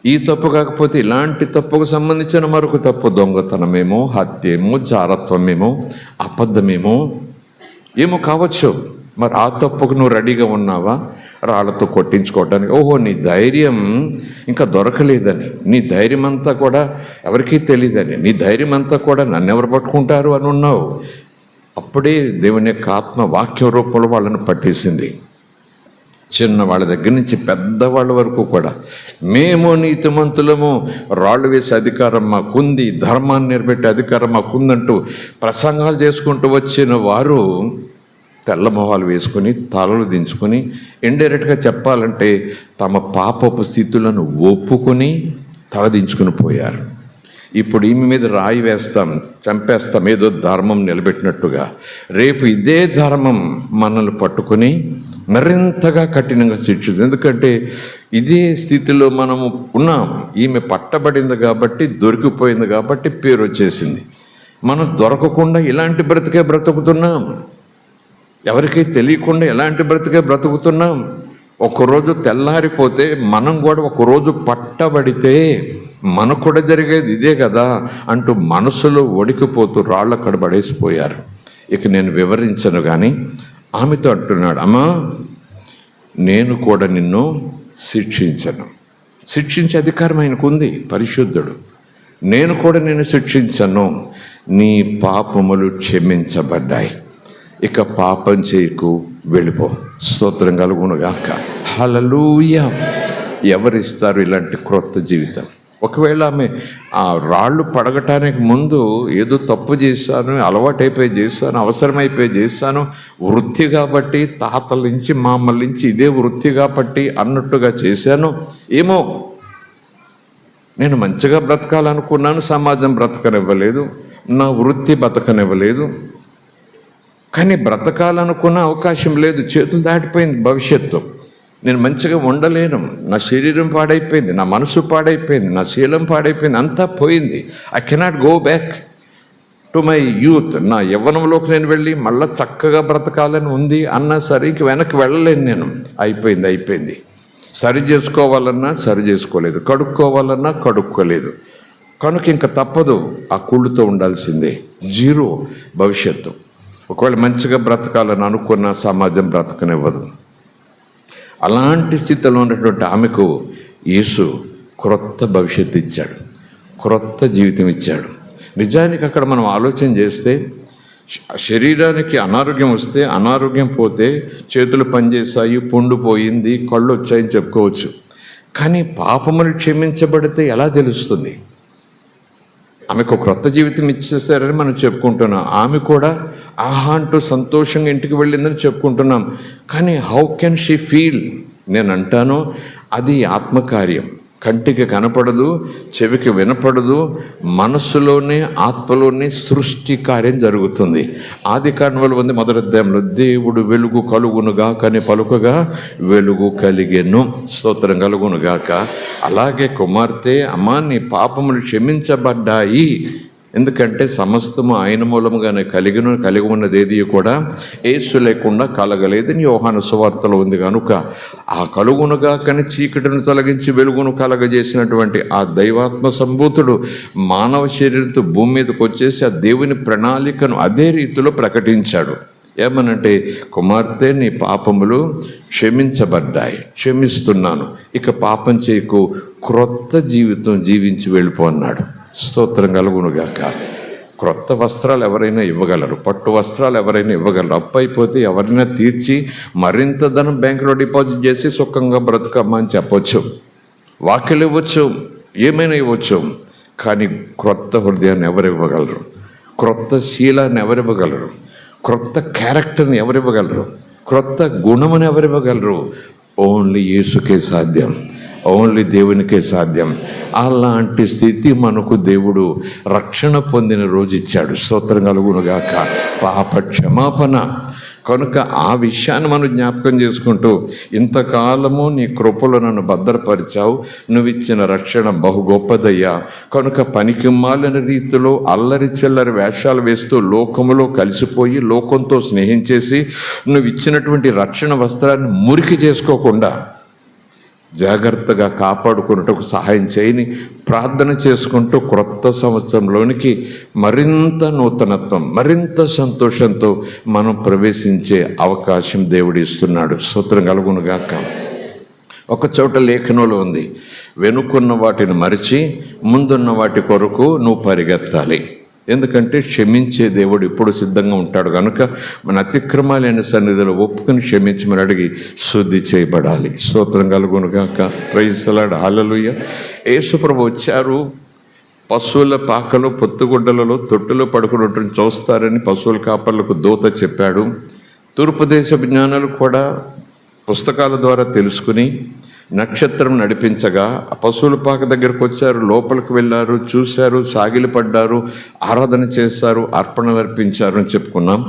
ఈ తప్పు కాకపోతే ఇలాంటి తప్పుకు సంబంధించిన మరొక తప్పు, దొంగతనమేమో, హత్యేమో, జారత్వమేమో, అబద్ధమేమో ఏమో కావచ్చు. మరి ఆ తప్పుకు నువ్వు రెడీగా ఉన్నావా? రాళ్లతో కొట్టించుకోవడానికి. ఓహో, నీ ధైర్యం ఇంకా దొరకలేదని, నీ ధైర్యం అంతా కూడా ఎవరికీ తెలియదని, నీ ధైర్యం అంతా కూడా నన్ను ఎవరు పట్టుకుంటారు అని ఉన్నావు. అప్పుడే దేవుని యొక్క ఆత్మ వాక్య రూపంలో వాళ్ళని పట్టేసింది. చిన్న వాళ్ళ దగ్గర నుంచి పెద్దవాళ్ళ వరకు కూడా మేము నీతిమంతులము, రాళ్ళు వేసే అధికారం మాకుంది, ధర్మాన్ని నిలబెట్టే అధికారం మాకుందంటూ ప్రసంగాలు చేసుకుంటూ వచ్చిన వారు తెల్లమొహాలు వేసుకొని తలలు దించుకొని, ఇండైరెక్ట్గా చెప్పాలంటే తమ పాపపు స్థితులను ఒప్పుకొని తలదించుకుని పోయారు. ఇప్పుడు ఈమె మీద రాయి వేస్తాం, చంపేస్తాం, ఏదో ధర్మం నిలబెట్టినట్టుగా. రేపు ఇదే ధర్మం మనల్ని పట్టుకొని మరింతగా కఠినంగా శిక్షిస్తుంది. ఎందుకంటే ఇదే స్థితిలో మనము ఉన్నాం. ఈమె పట్టబడింది కాబట్టి, దొరికిపోయింది కాబట్టి పేరు వచ్చేసింది. మనం దొరకకుండా ఇలాంటి బ్రతికే బ్రతుకుతున్నాం. ఎవరికీ తెలియకుండా ఎలాంటి బ్రతికే బ్రతుకుతున్నాం. ఒకరోజు తెల్లారిపోతే మనం కూడా ఒకరోజు పట్టబడితే మనకు కూడా జరిగేది ఇదే కదా అంటూ మనసులో వణికిపోతూ రాళ్ళ కడబడేసిపోయారు. ఇక నేను వివరించను కానీ ఆమెతో అంటున్నాడు, అమ్మా నేను కూడా నిన్ను శిక్షించను. శిక్షించే అధికారం ఆయనకు ఉంది, పరిశుద్ధుడు. నేను కూడా నిన్ను శిక్షించను, నీ పాపములు క్షమించబడ్డాయి, ఇక పాపం చేయకు, వెళ్ళిపో. స్తోత్రం కలుగునుగాక. హల్లెలూయా. ఎవరిస్తారు ఇలాంటి క్రొత్త జీవితం? ఒకవేళ ఆమె ఆ రాళ్ళు పడగటానికి ముందు ఏదో తప్పు చేశాను, అలవాటైపోయి చేశాను, అవసరమైపోయి చేశాను, వృత్తి కాబట్టి, తాతల నుంచి మామల నుంచి ఇదే వృత్తి కాబట్టి అన్నట్టుగా చేశాను ఏమో. నేను మంచిగా బ్రతకాలనుకున్నాను, సమాజం బ్రతకనివ్వలేదు, నా వృత్తి బ్రతకనివ్వలేదు, కానీ బ్రతకాలనుకున్న అవకాశం లేదు, చేతులు దాటిపోయింది భవిష్యత్తు. నేను మంచిగా ఉండలేను, నా శరీరం పాడైపోయింది, నా మనసు పాడైపోయింది, నా శీలం పాడైపోయింది, అంతా పోయింది. I cannot go back to my youth. నా యవ్వనంలోకి నేను వెళ్ళి మళ్ళీ చక్కగా బ్రతకాలని ఉంది అన్నా సరే ఇంక వెనక్కి వెళ్ళలేను నేను. అయిపోయింది. సరి చేసుకోవాలన్నా సరి చేసుకోలేదు, కడుక్కోవాలన్నా కడుక్కోలేదు. కనుక ఇంక తప్పదు, ఆ కుళ్ళుతో ఉండాల్సిందే. జీరో భవిష్యత్తు. ఒకవేళ మంచిగా బ్రతకాలని అనుకున్న సమాజం బ్రతకనివ్వదు. అలాంటి స్థితిలో ఉన్నటువంటి ఆమెకు యేసు క్రొత్త భవిష్యత్తు ఇచ్చాడు, క్రొత్త జీవితం ఇచ్చాడు. నిజానికి అక్కడ మనం ఆలోచన చేస్తే శరీరానికి అనారోగ్యం వస్తే, అనారోగ్యం పోతే చేతులు పనిచేశాయి, పుండు పోయింది, కళ్ళు వచ్చాయని చెప్పుకోవచ్చు. కానీ పాపములు క్షమించబడితే ఎలా తెలుస్తుంది? ఆమెకు క్రొత్త జీవితం ఇచ్చేస్తారని మనం చెప్పుకుంటున్నాం. ఆమె కూడా ఆహా అంటూ సంతోషంగా ఇంటికి వెళ్ళిందని చెప్పుకుంటున్నాం. కానీ హౌ కెన్ షీ ఫీల్? నేను అంటాను, అది ఆత్మకార్యం. కంటికి కనపడదు, చెవికి వినపడదు, మనస్సులోనే ఆత్మలోనే సృష్టి కార్యం జరుగుతుంది. ఆదికాండంలో ఉంది మొదటి అధ్యాయంలో, దేవుడు వెలుగు కలుగునుగాక అని పలుకగా వెలుగు కలిగెను. స్తోత్రం కలుగునుగాక. అలాగే కుమార్తె, అమ్మా నీ పాపములు క్షమించబడ్డాయి, ఎందుకంటే సమస్తము ఆయన మూలముగానే కలిగి ఉన్నది ఏది కూడా యేసు లేకుండా కలగలేదని యోహాను సువార్తలో ఉంది. కనుక ఆ కలుగునుగాకని చీకటిని తొలగించి వెలుగును కలగజేసినటువంటి ఆ దైవాత్మ సంభూతుడు మానవ శరీరంతో భూమి మీదకి వచ్చేసి ఆ దేవుని ప్రణాళికను అదే రీతిలో ప్రకటించాడు. ఏమనంటే, కుమార్తె నీ పాపములు క్షమించబడ్డాయి, క్షమిస్తున్నాను, ఇక పాపం చేయకు, క్రొత్త జీవితం జీవించి వెళ్ళిపో అన్నాడు. స్తోత్రం కలుగునుగాక. క్రొత్త వస్త్రాలు ఎవరైనా ఇవ్వగలరు, పట్టు వస్త్రాలు ఎవరైనా ఇవ్వగలరు. అప్పు అయిపోతే ఎవరైనా తీర్చి మరింత ధనం బ్యాంకులో డిపాజిట్ చేసి సుఖంగా బ్రతుకమ్మా అని చెప్పొచ్చు, వాక్యలు ఇవ్వచ్చు, ఏమైనా ఇవ్వచ్చు. కానీ క్రొత్త హృదయాన్ని ఎవరు ఇవ్వగలరు? క్రొత్త శీలాన్ని ఎవరివ్వగలరు? క్రొత్త క్యారెక్టర్ని ఎవరివ్వగలరు? క్రొత్త గుణముని ఎవరివ్వగలరు? ఓన్లీ యేసుకే సాధ్యం, ఓన్లీ దేవునికే సాధ్యం. అలాంటి స్థితి మనకు దేవుడు రక్షణ పొందిన రోజు ఇచ్చాడు. స్తోత్రం కలుగునుగాక. పాప క్షమాపణ. కనుక ఆ విషయాన్ని మనం జ్ఞాపకం చేసుకుంటూ, ఇంతకాలము నీ కృపలో నన్ను భద్రపరిచావు, నువ్వు ఇచ్చిన రక్షణ బహు గొప్పదయ్యా. కనుక పనికిమాలిన రీతిలో అల్లరి చిల్లరి వేషాలు వేస్తూ లోకములో కలిసిపోయి లోకంతో స్నేహించేసి నువ్వు ఇచ్చినటువంటి రక్షణ వస్త్రాన్ని మురికి చేసుకోకుండా జాగ్రత్తగా కాపాడుకున్నట్టుకు సహాయం చేయని ప్రార్థన చేసుకుంటూ క్రొత్త సంవత్సరంలోనికి మరింత నూతనత్వం, మరింత సంతోషంతో మనం ప్రవేశించే అవకాశం దేవుడు ఇస్తున్నాడు. స్తోత్రం కలుగునుగాక. ఒక చోట లేఖనంలో ఉంది, వెనుకున్న వాటిని మరిచి ముందున్న వాటి కొరకు నువ్వు పరిగెత్తాలి. ఎందుకంటే క్షమించే దేవుడు ఎప్పుడు సిద్ధంగా ఉంటాడు. కనుక మన అతిక్రమాలైన సన్నిధిలో ఒప్పుకొని క్షమించమని అడిగి శుద్ధి చేయబడాలి. స్తోత్రం కలుగునుగాక. Praise the lord. హల్లెలూయా. యేసు ప్రభువు వచ్చారు, పశువుల పాకలో పొత్తుగుడ్డలలో తొట్టులో పడుకుని చూస్తారని పశువుల కాపర్లకు దూత చెప్పాడు. తూర్పు దేశ జ్ఞానులు కూడా పుస్తకాల ద్వారా తెలుసుకుని నక్షత్రం నడిపించగా ఆ పశువుల పాక దగ్గరకు వచ్చారు, లోపలికి వెళ్ళారు, చూశారు, సాగిలపడ్డారు, ఆరాధన చేశారు, అర్పణలు అర్పించారు అని చెప్పుకున్నాం.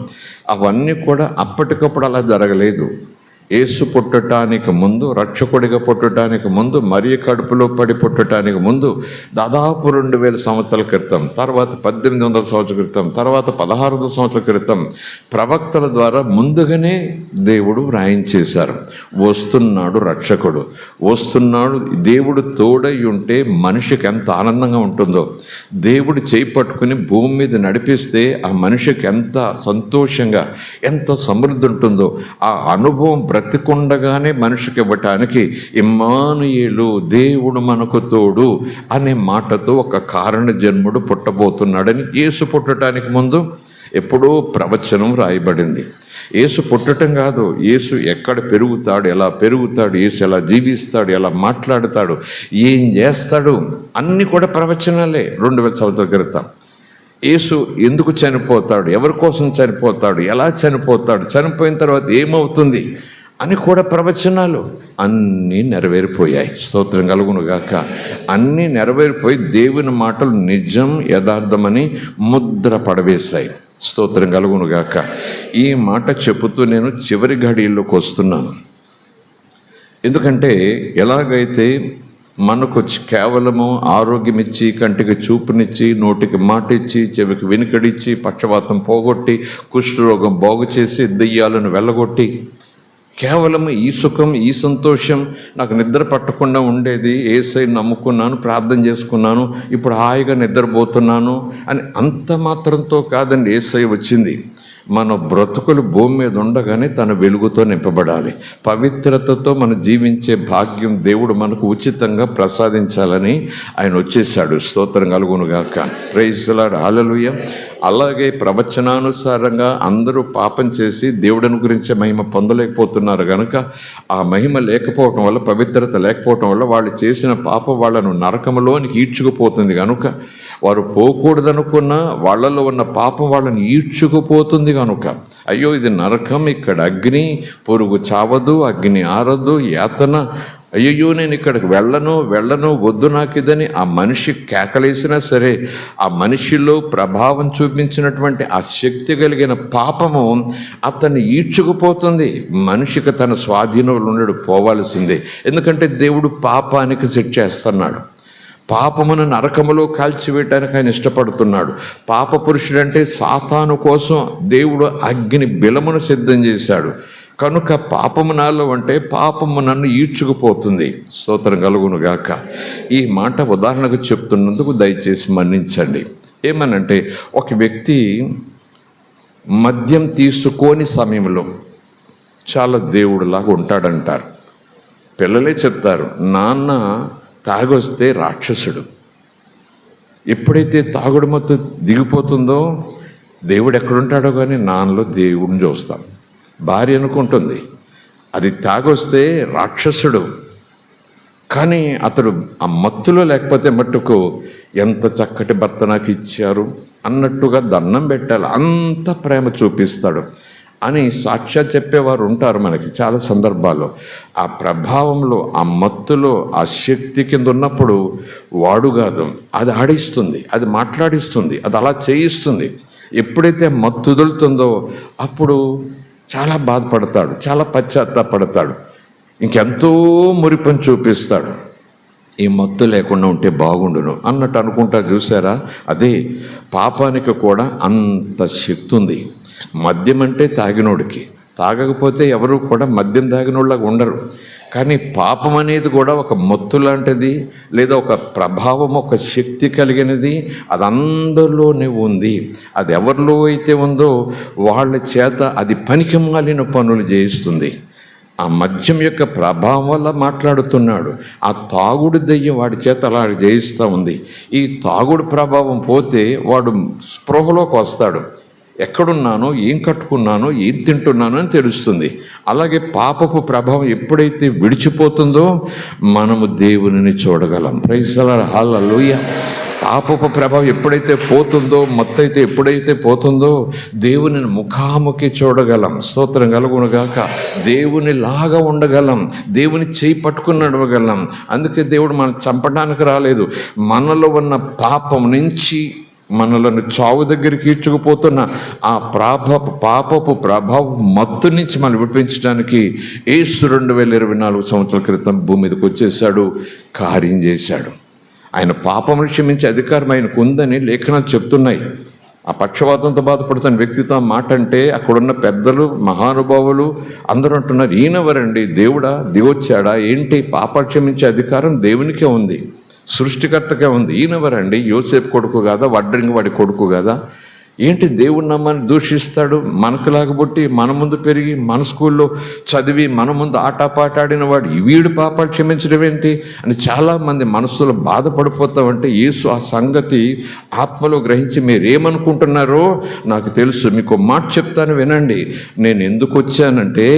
అవన్నీ కూడా అప్పటికప్పుడు అలా జరగలేదు. యేసు పుట్టడానికి ముందు, రక్షకుడిగా పుట్టడానికి ముందు, మరియ కడుపులో పడి పుట్టడానికి ముందు దాదాపు 2000 సంవత్సరాల క్రితం, తర్వాత 1800 సంవత్సరాల క్రితం, తర్వాత 1600 సంవత్సరాల క్రితం ప్రవక్తల ద్వారా ముందుగానే దేవుడు రాయించేశారు. వస్తున్నాడు రక్షకుడు, వస్తున్నాడు. దేవుడు తోడై ఉంటే మనిషికి ఎంత ఆనందంగా ఉంటుందో, దేవుడు చేయి పట్టుకుని భూమి మీద నడిపిస్తే ఆ మనిషికి ఎంత సంతోషంగా, ఎంత సమృద్ధి ఉంటుందో, ఆ అనుభవం బ్రతికుండగానే మనిషికి ఇవ్వటానికి ఇమ్మానుయేలు, దేవుడు మనకు తోడు అనే మాటతో ఒక కారణ జన్ముడు పుట్టబోతున్నాడని యేసు పుట్టడానికి ముందు ఎప్పుడో ప్రవచనం రాయబడింది. యేసు పుట్టడం కాదు, యేసు ఎక్కడ పెరుగుతాడు, ఎలా పెరుగుతాడు, యేసు ఎలా జీవిస్తాడు, ఎలా మాట్లాడతాడు, ఏం చేస్తాడు, అన్నీ కూడా ప్రవచనాలే. 2000 సంవత్సరాల క్రితం యేసు ఎందుకు చనిపోతాడు, ఎవరి కోసం చనిపోతాడు, ఎలా చనిపోతాడు, చనిపోయిన తర్వాత ఏమవుతుంది అని కూడా ప్రవచనాలు అన్నీ నెరవేరిపోయాయి. స్తోత్రం కలుగును గాక. అన్నీ నెరవేరిపోయి దేవుని మాటలు నిజం, యథార్థమని ముద్ర పడవేశాయి. స్తోత్రం కలుగును గాక. ఈ మాట చెబుతూ నేను చివరి ఘడియల్లోకి వస్తున్నాను. ఎందుకంటే ఎలాగైతే మనకు కేవలము ఆరోగ్యం ఇచ్చి, కంటికి చూపునిచ్చి, నోటికి మాట ఇచ్చి, చెవికి వెనుకడిచ్చి, పక్షవాతం పోగొట్టి, కుష్ఠరోగం బాగు చేసి, దెయ్యాలను వెళ్ళగొట్టి, కేవలం ఈ సుఖం, ఈ సంతోషం, నాకు నిద్ర పట్టకుండా ఉండేది, యేసయ్య నమ్ముకున్నాను, ప్రార్థన చేసుకున్నాను, ఇప్పుడు హాయిగా నిద్రపోతున్నాను అని అంత మాత్రంతో కాదండి యేసయ్య వచ్చింది. మన బ్రతుకులు భూమి మీద ఉండగానే తన వెలుగుతో నింపబడాలి. పవిత్రతతో మనం జీవించే భాగ్యం దేవుడు మనకు ఉచితంగా ప్రసాదించాలని ఆయన వచ్చేసాడు. స్తోత్రం కలుగును గాక. Praise the lord. హల్లెలూయా. అలాగే ప్రవచనానుసారంగా అందరూ పాపం చేసి దేవుడిని గురించే మహిమ పొందలేకపోతున్నారు కనుక, ఆ మహిమ లేకపోవటం వల్ల, పవిత్రత లేకపోవటం వల్ల వాళ్ళు చేసిన పాపం వాళ్ళను నరకములోనికి ఈడ్చుకుపోతుంది కనుక, వారు పోకూడదనుకున్న వాళ్ళలో ఉన్న పాపం వాళ్ళని ఈడ్చుకుపోతుంది కనుక, అయ్యో ఇది నరకం, ఇక్కడ అగ్ని, పురుగు చావదు, అగ్ని ఆరదు, యాతన, అయ్యో నేను ఇక్కడికి వెళ్ళను, వద్దు నాకిదని ఆ మనిషి కేకలేసినా సరే, ఆ మనిషిలో ప్రభావం చూపించినటువంటి ఆ శక్తి కలిగిన పాపము అతన్ని ఈడ్చుకుపోతుంది. మనిషికి తన స్వాధీనంలో ఉండడు, పోవాల్సిందే. ఎందుకంటే దేవుడు పాపానికి శిక్ష చేస్తున్నాడు. పాపమును నరకములో కాల్చివేయటానికి ఆయన ఇష్టపడుతున్నాడు. పాప పురుషుడంటే సాతాను కోసం దేవుడు అగ్ని బిలమును సిద్ధం చేశాడు కనుక, పాపము నాలో అంటే పాపము నన్ను ఈడ్చుకుపోతుంది. స్తోత్రం కలుగును గాక. ఈ మాట ఉదాహరణకు చెప్తున్నందుకు దయచేసి మన్నించండి. ఏమనంటే, ఒక వ్యక్తి మద్యం తీసుకోని సమయంలో చాలా దేవుడులాగా ఉంటాడంటారు. పిల్లలే చెప్తారు, నాన్న తాగొస్తే రాక్షసుడు. ఎప్పుడైతే తాగుడు మొత్తం దిగిపోతుందో దేవుడు ఎక్కడుంటాడో కానీ నాన్నలో దేవుడిని చూస్తాం. భార్య అనుకుంటుంది అది తాగొస్తే రాక్షసుడు, కానీ అతడు ఆ మత్తులో లేకపోతే మట్టుకు ఎంత చక్కటి భర్త నాకు ఇచ్చారు అన్నట్టుగా దండం పెట్టాలి, అంత ప్రేమ చూపిస్తాడు అని సాక్ష్యాలు చెప్పేవారు ఉంటారు మనకి చాలా సందర్భాల్లో. ఆ ప్రభావంలో, ఆ మత్తులో, ఆ శక్తి కింద ఉన్నప్పుడు వాడు కాదు, అది ఆడిస్తుంది, అది మాట్లాడిస్తుంది, అది అలా చేయిస్తుంది. ఎప్పుడైతే మత్తు వదులుతుందో అప్పుడు చాలా బాధపడతాడు, చాలా పశ్చాత్తాపడతాడు, ఇంకెంతో మురిపని చూపిస్తాడు. ఈ మత్తు లేకుండా ఉంటే బాగుండును అన్నట్టు అనుకుంటా. చూసారా, అదే పాపానికి కూడా అంత శక్తి ఉంది. మద్యం అంటే తాగినోడికి, తాగకపోతే ఎవరు కూడా మద్యం తాగినోళ్ళగా ఉండరు. కానీ పాపం అనేది కూడా ఒక మత్తు లాంటిది, లేదా ఒక ప్రభావం, ఒక శక్తి కలిగినది. అది అందరిలోనే ఉంది. అది ఎవరిలో అయితే ఉందో వాళ్ళ చేత అది పనికి మాలిన పనులు చేయిస్తుంది. ఆ మద్యం యొక్క ప్రభావం వల్ల మాట్లాడుతున్నాడు. ఆ తాగుడు దెయ్యం వాడి చేత అలా చేయిస్తూ ఉంది. ఈ తాగుడు ప్రభావం పోతే వాడు స్పృహలోకి వస్తాడు. ఎక్కడున్నానో, ఏం కట్టుకున్నానో, ఏం తింటున్నానో అని తెలుస్తుంది. అలాగే పాపపు ప్రభావం ఎప్పుడైతే విడిచిపోతుందో మనము దేవునిని చూడగలం. ప్రైజ్ ది లార్డ్, హల్లెలూయా. పాపపు ప్రభావం ఎప్పుడైతే పోతుందో, మత్తయితే ఎప్పుడైతే పోతుందో దేవునిని ముఖాముఖి చూడగలం. స్తోత్రం కలుగునుగాక. దేవుని లాగా ఉండగలం, దేవుని చేయి పట్టుకుని నడవగలం. అందుకే దేవుడు మనం చంపడానికి రాలేదు. మనలో ఉన్న పాపం నుంచి మనలను చావు దగ్గరికి ఈడ్చుకుపోతున్న ఆ పాపపు ప్రభావం మత్తు నుంచి మనం విడిపించడానికి యేసు 2024 సంవత్సరాల క్రితం భూమి మీదకి వచ్చేసాడు, కార్యం చేశాడు. ఆయన పాపమును క్షమించే అధికారం ఆయనకు ఉందని లేఖనాలు చెప్తున్నాయి. ఆ పక్షవాతంతో బాధపడుతున్న వ్యక్తితో మాట అంటే అక్కడున్న పెద్దలు, మహానుభావులు అందరూ అంటున్నారు, ఈయనెవరండి, దేవుడా, దిగొచ్చాడా ఏంటి? పాప క్షమించే అధికారం దేవునికే ఉంది, సృష్టికర్తకే ఉంది. ఈయనెవరండి? యోసేపు కొడుకు కాదా? వడ్రంగి వాడి కొడుకు కాదా? ఏంటి దేవుని నమ్మని దూషిస్తాడు? మనకులాగా పుట్టి మన ముందు పెరిగి మన స్కూల్లో చదివి మన ముందు ఆటపాట ఆడిన వాడు వీడు పాపాలు క్షమించడం ఏంటి అని చాలామంది మనసులో బాధపడిపోతామంటే యేసు ఆ సంగతి ఆత్మలో గ్రహించి మీరేమనుకుంటున్నారో నాకు తెలుసు, మీకు మాట చెప్తాను వినండి. నేను ఎందుకు వచ్చానంటే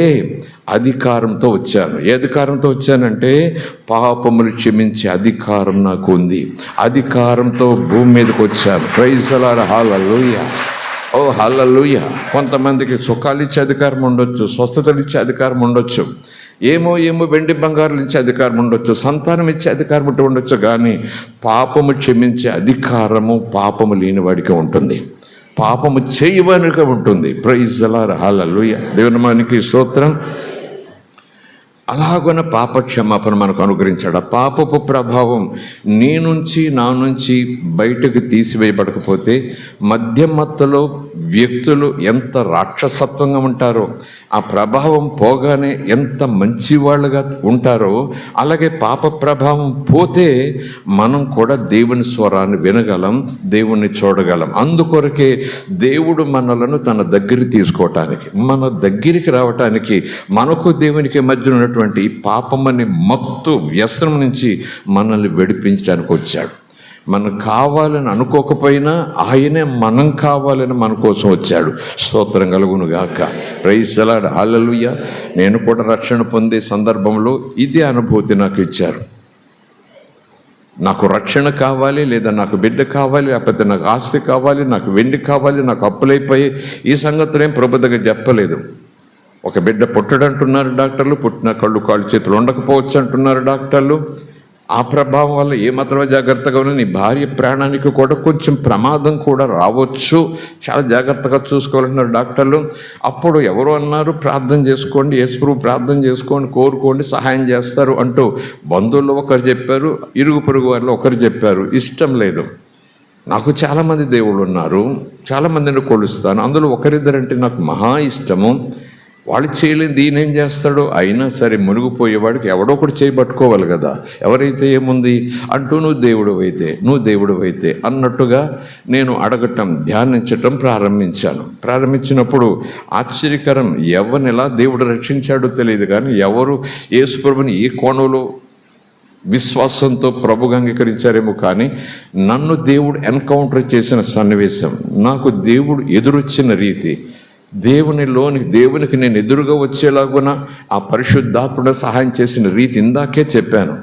అధికారంతో వచ్చాను. ఏ అధికారంతో వచ్చానంటే పాపములు క్షమించే అధికారం నాకు ఉంది. అధికారంతో భూమి మీదకి వచ్చాను. ప్రైజ్ ది లార్డ్, హల్లెలూయా. ఓ హల్లెలూయా. కొంతమందికి సుఖాలు ఇచ్చే అధికారం ఉండొచ్చు, స్వస్థతలు ఇచ్చే అధికారం ఉండొచ్చు, ఏమో వెండి బంగారులు ఇచ్చే అధికారం ఉండొచ్చు, సంతానం ఇచ్చే అధికారం ఉండొచ్చు. కానీ పాపము క్షమించే అధికారము పాపము లేని వాడికి ఉంటుంది, పాపము చేయవానిగా ఉంటుంది. ప్రైజ్ ది లార్డ్, హల్లెలూయా. దేవుని నామానికి స్తోత్రం. అలాగున పాప క్షమాపణ మనకు అనుగ్రహించాడు. ఆ పాపపు ప్రభావం నీ నుంచి నా నుంచి బయటకు తీసివేయబడకపోతే మధ్యమత్తులో వ్యక్తులు ఎంత రాక్షసత్వంగా ఉంటారో, ఆ ప్రభావం పోగానే ఎంత మంచివాళ్ళుగా ఉంటారో, అలాగే పాప ప్రభావం పోతే మనం కూడా దేవుని స్వరాన్ని వినగలం, దేవుణ్ణి చూడగలం. అందుకొరకే దేవుడు మనలను తన దగ్గరికి తీసుకోవటానికి, మన దగ్గరికి రావటానికి, మనకు దేవునికి మధ్య ఉన్నటువంటి పాపమని మత్తు వ్యసనం నుంచి మనల్ని విడిపించడానికి వచ్చాడు. మనం కావాలని అనుకోకపోయినా ఆయనే మనం కావాలని మన కోసం వచ్చాడు. స్తోత్రం కలుగును గాక. ప్రైజ్ ది లార్డ్, హల్లెలూయా. నేను కూడా రక్షణ పొందే సందర్భంలో ఇదే అనుభూతి నాకు ఇచ్చారు. నాకు రక్షణ కావాలి, లేదా నాకు బిడ్డ కావాలి, లేకపోతే నాకు ఆస్తి కావాలి, నాకు వెండి కావాలి, నాకు అప్పులైపోయి ఈ సంగతులు ఏం ప్రభు దగ్గర చెప్పలేదు. ఒక బిడ్డ పుట్టడంటున్నారు డాక్టర్లు, పుట్టిన కళ్ళు కాళ్ళు చేతులు ఉండకపోవచ్చు అంటున్నారు డాక్టర్లు. ఆ ప్రభావం వల్ల ఏమాత్రమే జాగ్రత్తగా ఉన్నా నీ భార్య ప్రాణానికి కూడా కొంచెం ప్రమాదం కూడా రావచ్చు, చాలా జాగ్రత్తగా చూసుకోవాలంటున్నారు డాక్టర్లు. అప్పుడు ఎవరు అన్నారు, ప్రార్థన చేసుకోండి, యేసుప్రభు ప్రార్థన చేసుకోండి, కోరుకోండి, సహాయం చేస్తారు అంటూ బంధువుల్లో ఒకరు చెప్పారు, ఇరుగు పొరుగు వారిలో ఒకరు చెప్పారు. ఇష్టం లేదు. నాకు చాలామంది దేవుళ్ళు ఉన్నారు, చాలామందిని కొలుస్తాను, అందులో ఒకరిద్దరంటే నాకు మహా ఇష్టము. వాళ్ళు చేయలేని ఈయనేం చేస్తాడు? అయినా సరే మునిగిపోయేవాడికి ఎవడో ఒకటి చేయబట్టుకోవాలి కదా. ఎవరైతే ఏముంది అంటూ నువ్వు దేవుడు అయితే అన్నట్టుగా నేను అడగటం, ధ్యానించటం ప్రారంభించినప్పుడు ఆశ్చర్యకరం. ఎవరిని ఎలా దేవుడు రక్షించాడో తెలియదు, కానీ ఎవరు యేసుప్రభుని ఏ కోణంలో విశ్వాసంతో ప్రభుగా అంగీకరించారేమో, కానీ నన్ను దేవుడు ఎన్కౌంటర్ చేసిన సన్నివేశం, నాకు దేవుడు ఎదురొచ్చిన రీతి, దేవునికి నేను ఎదురుగా వచ్చేలాగున ఆ పరిశుద్ధాత్ముడు సహాయం చేసిన రీతి ఇందాకే చెప్పాను.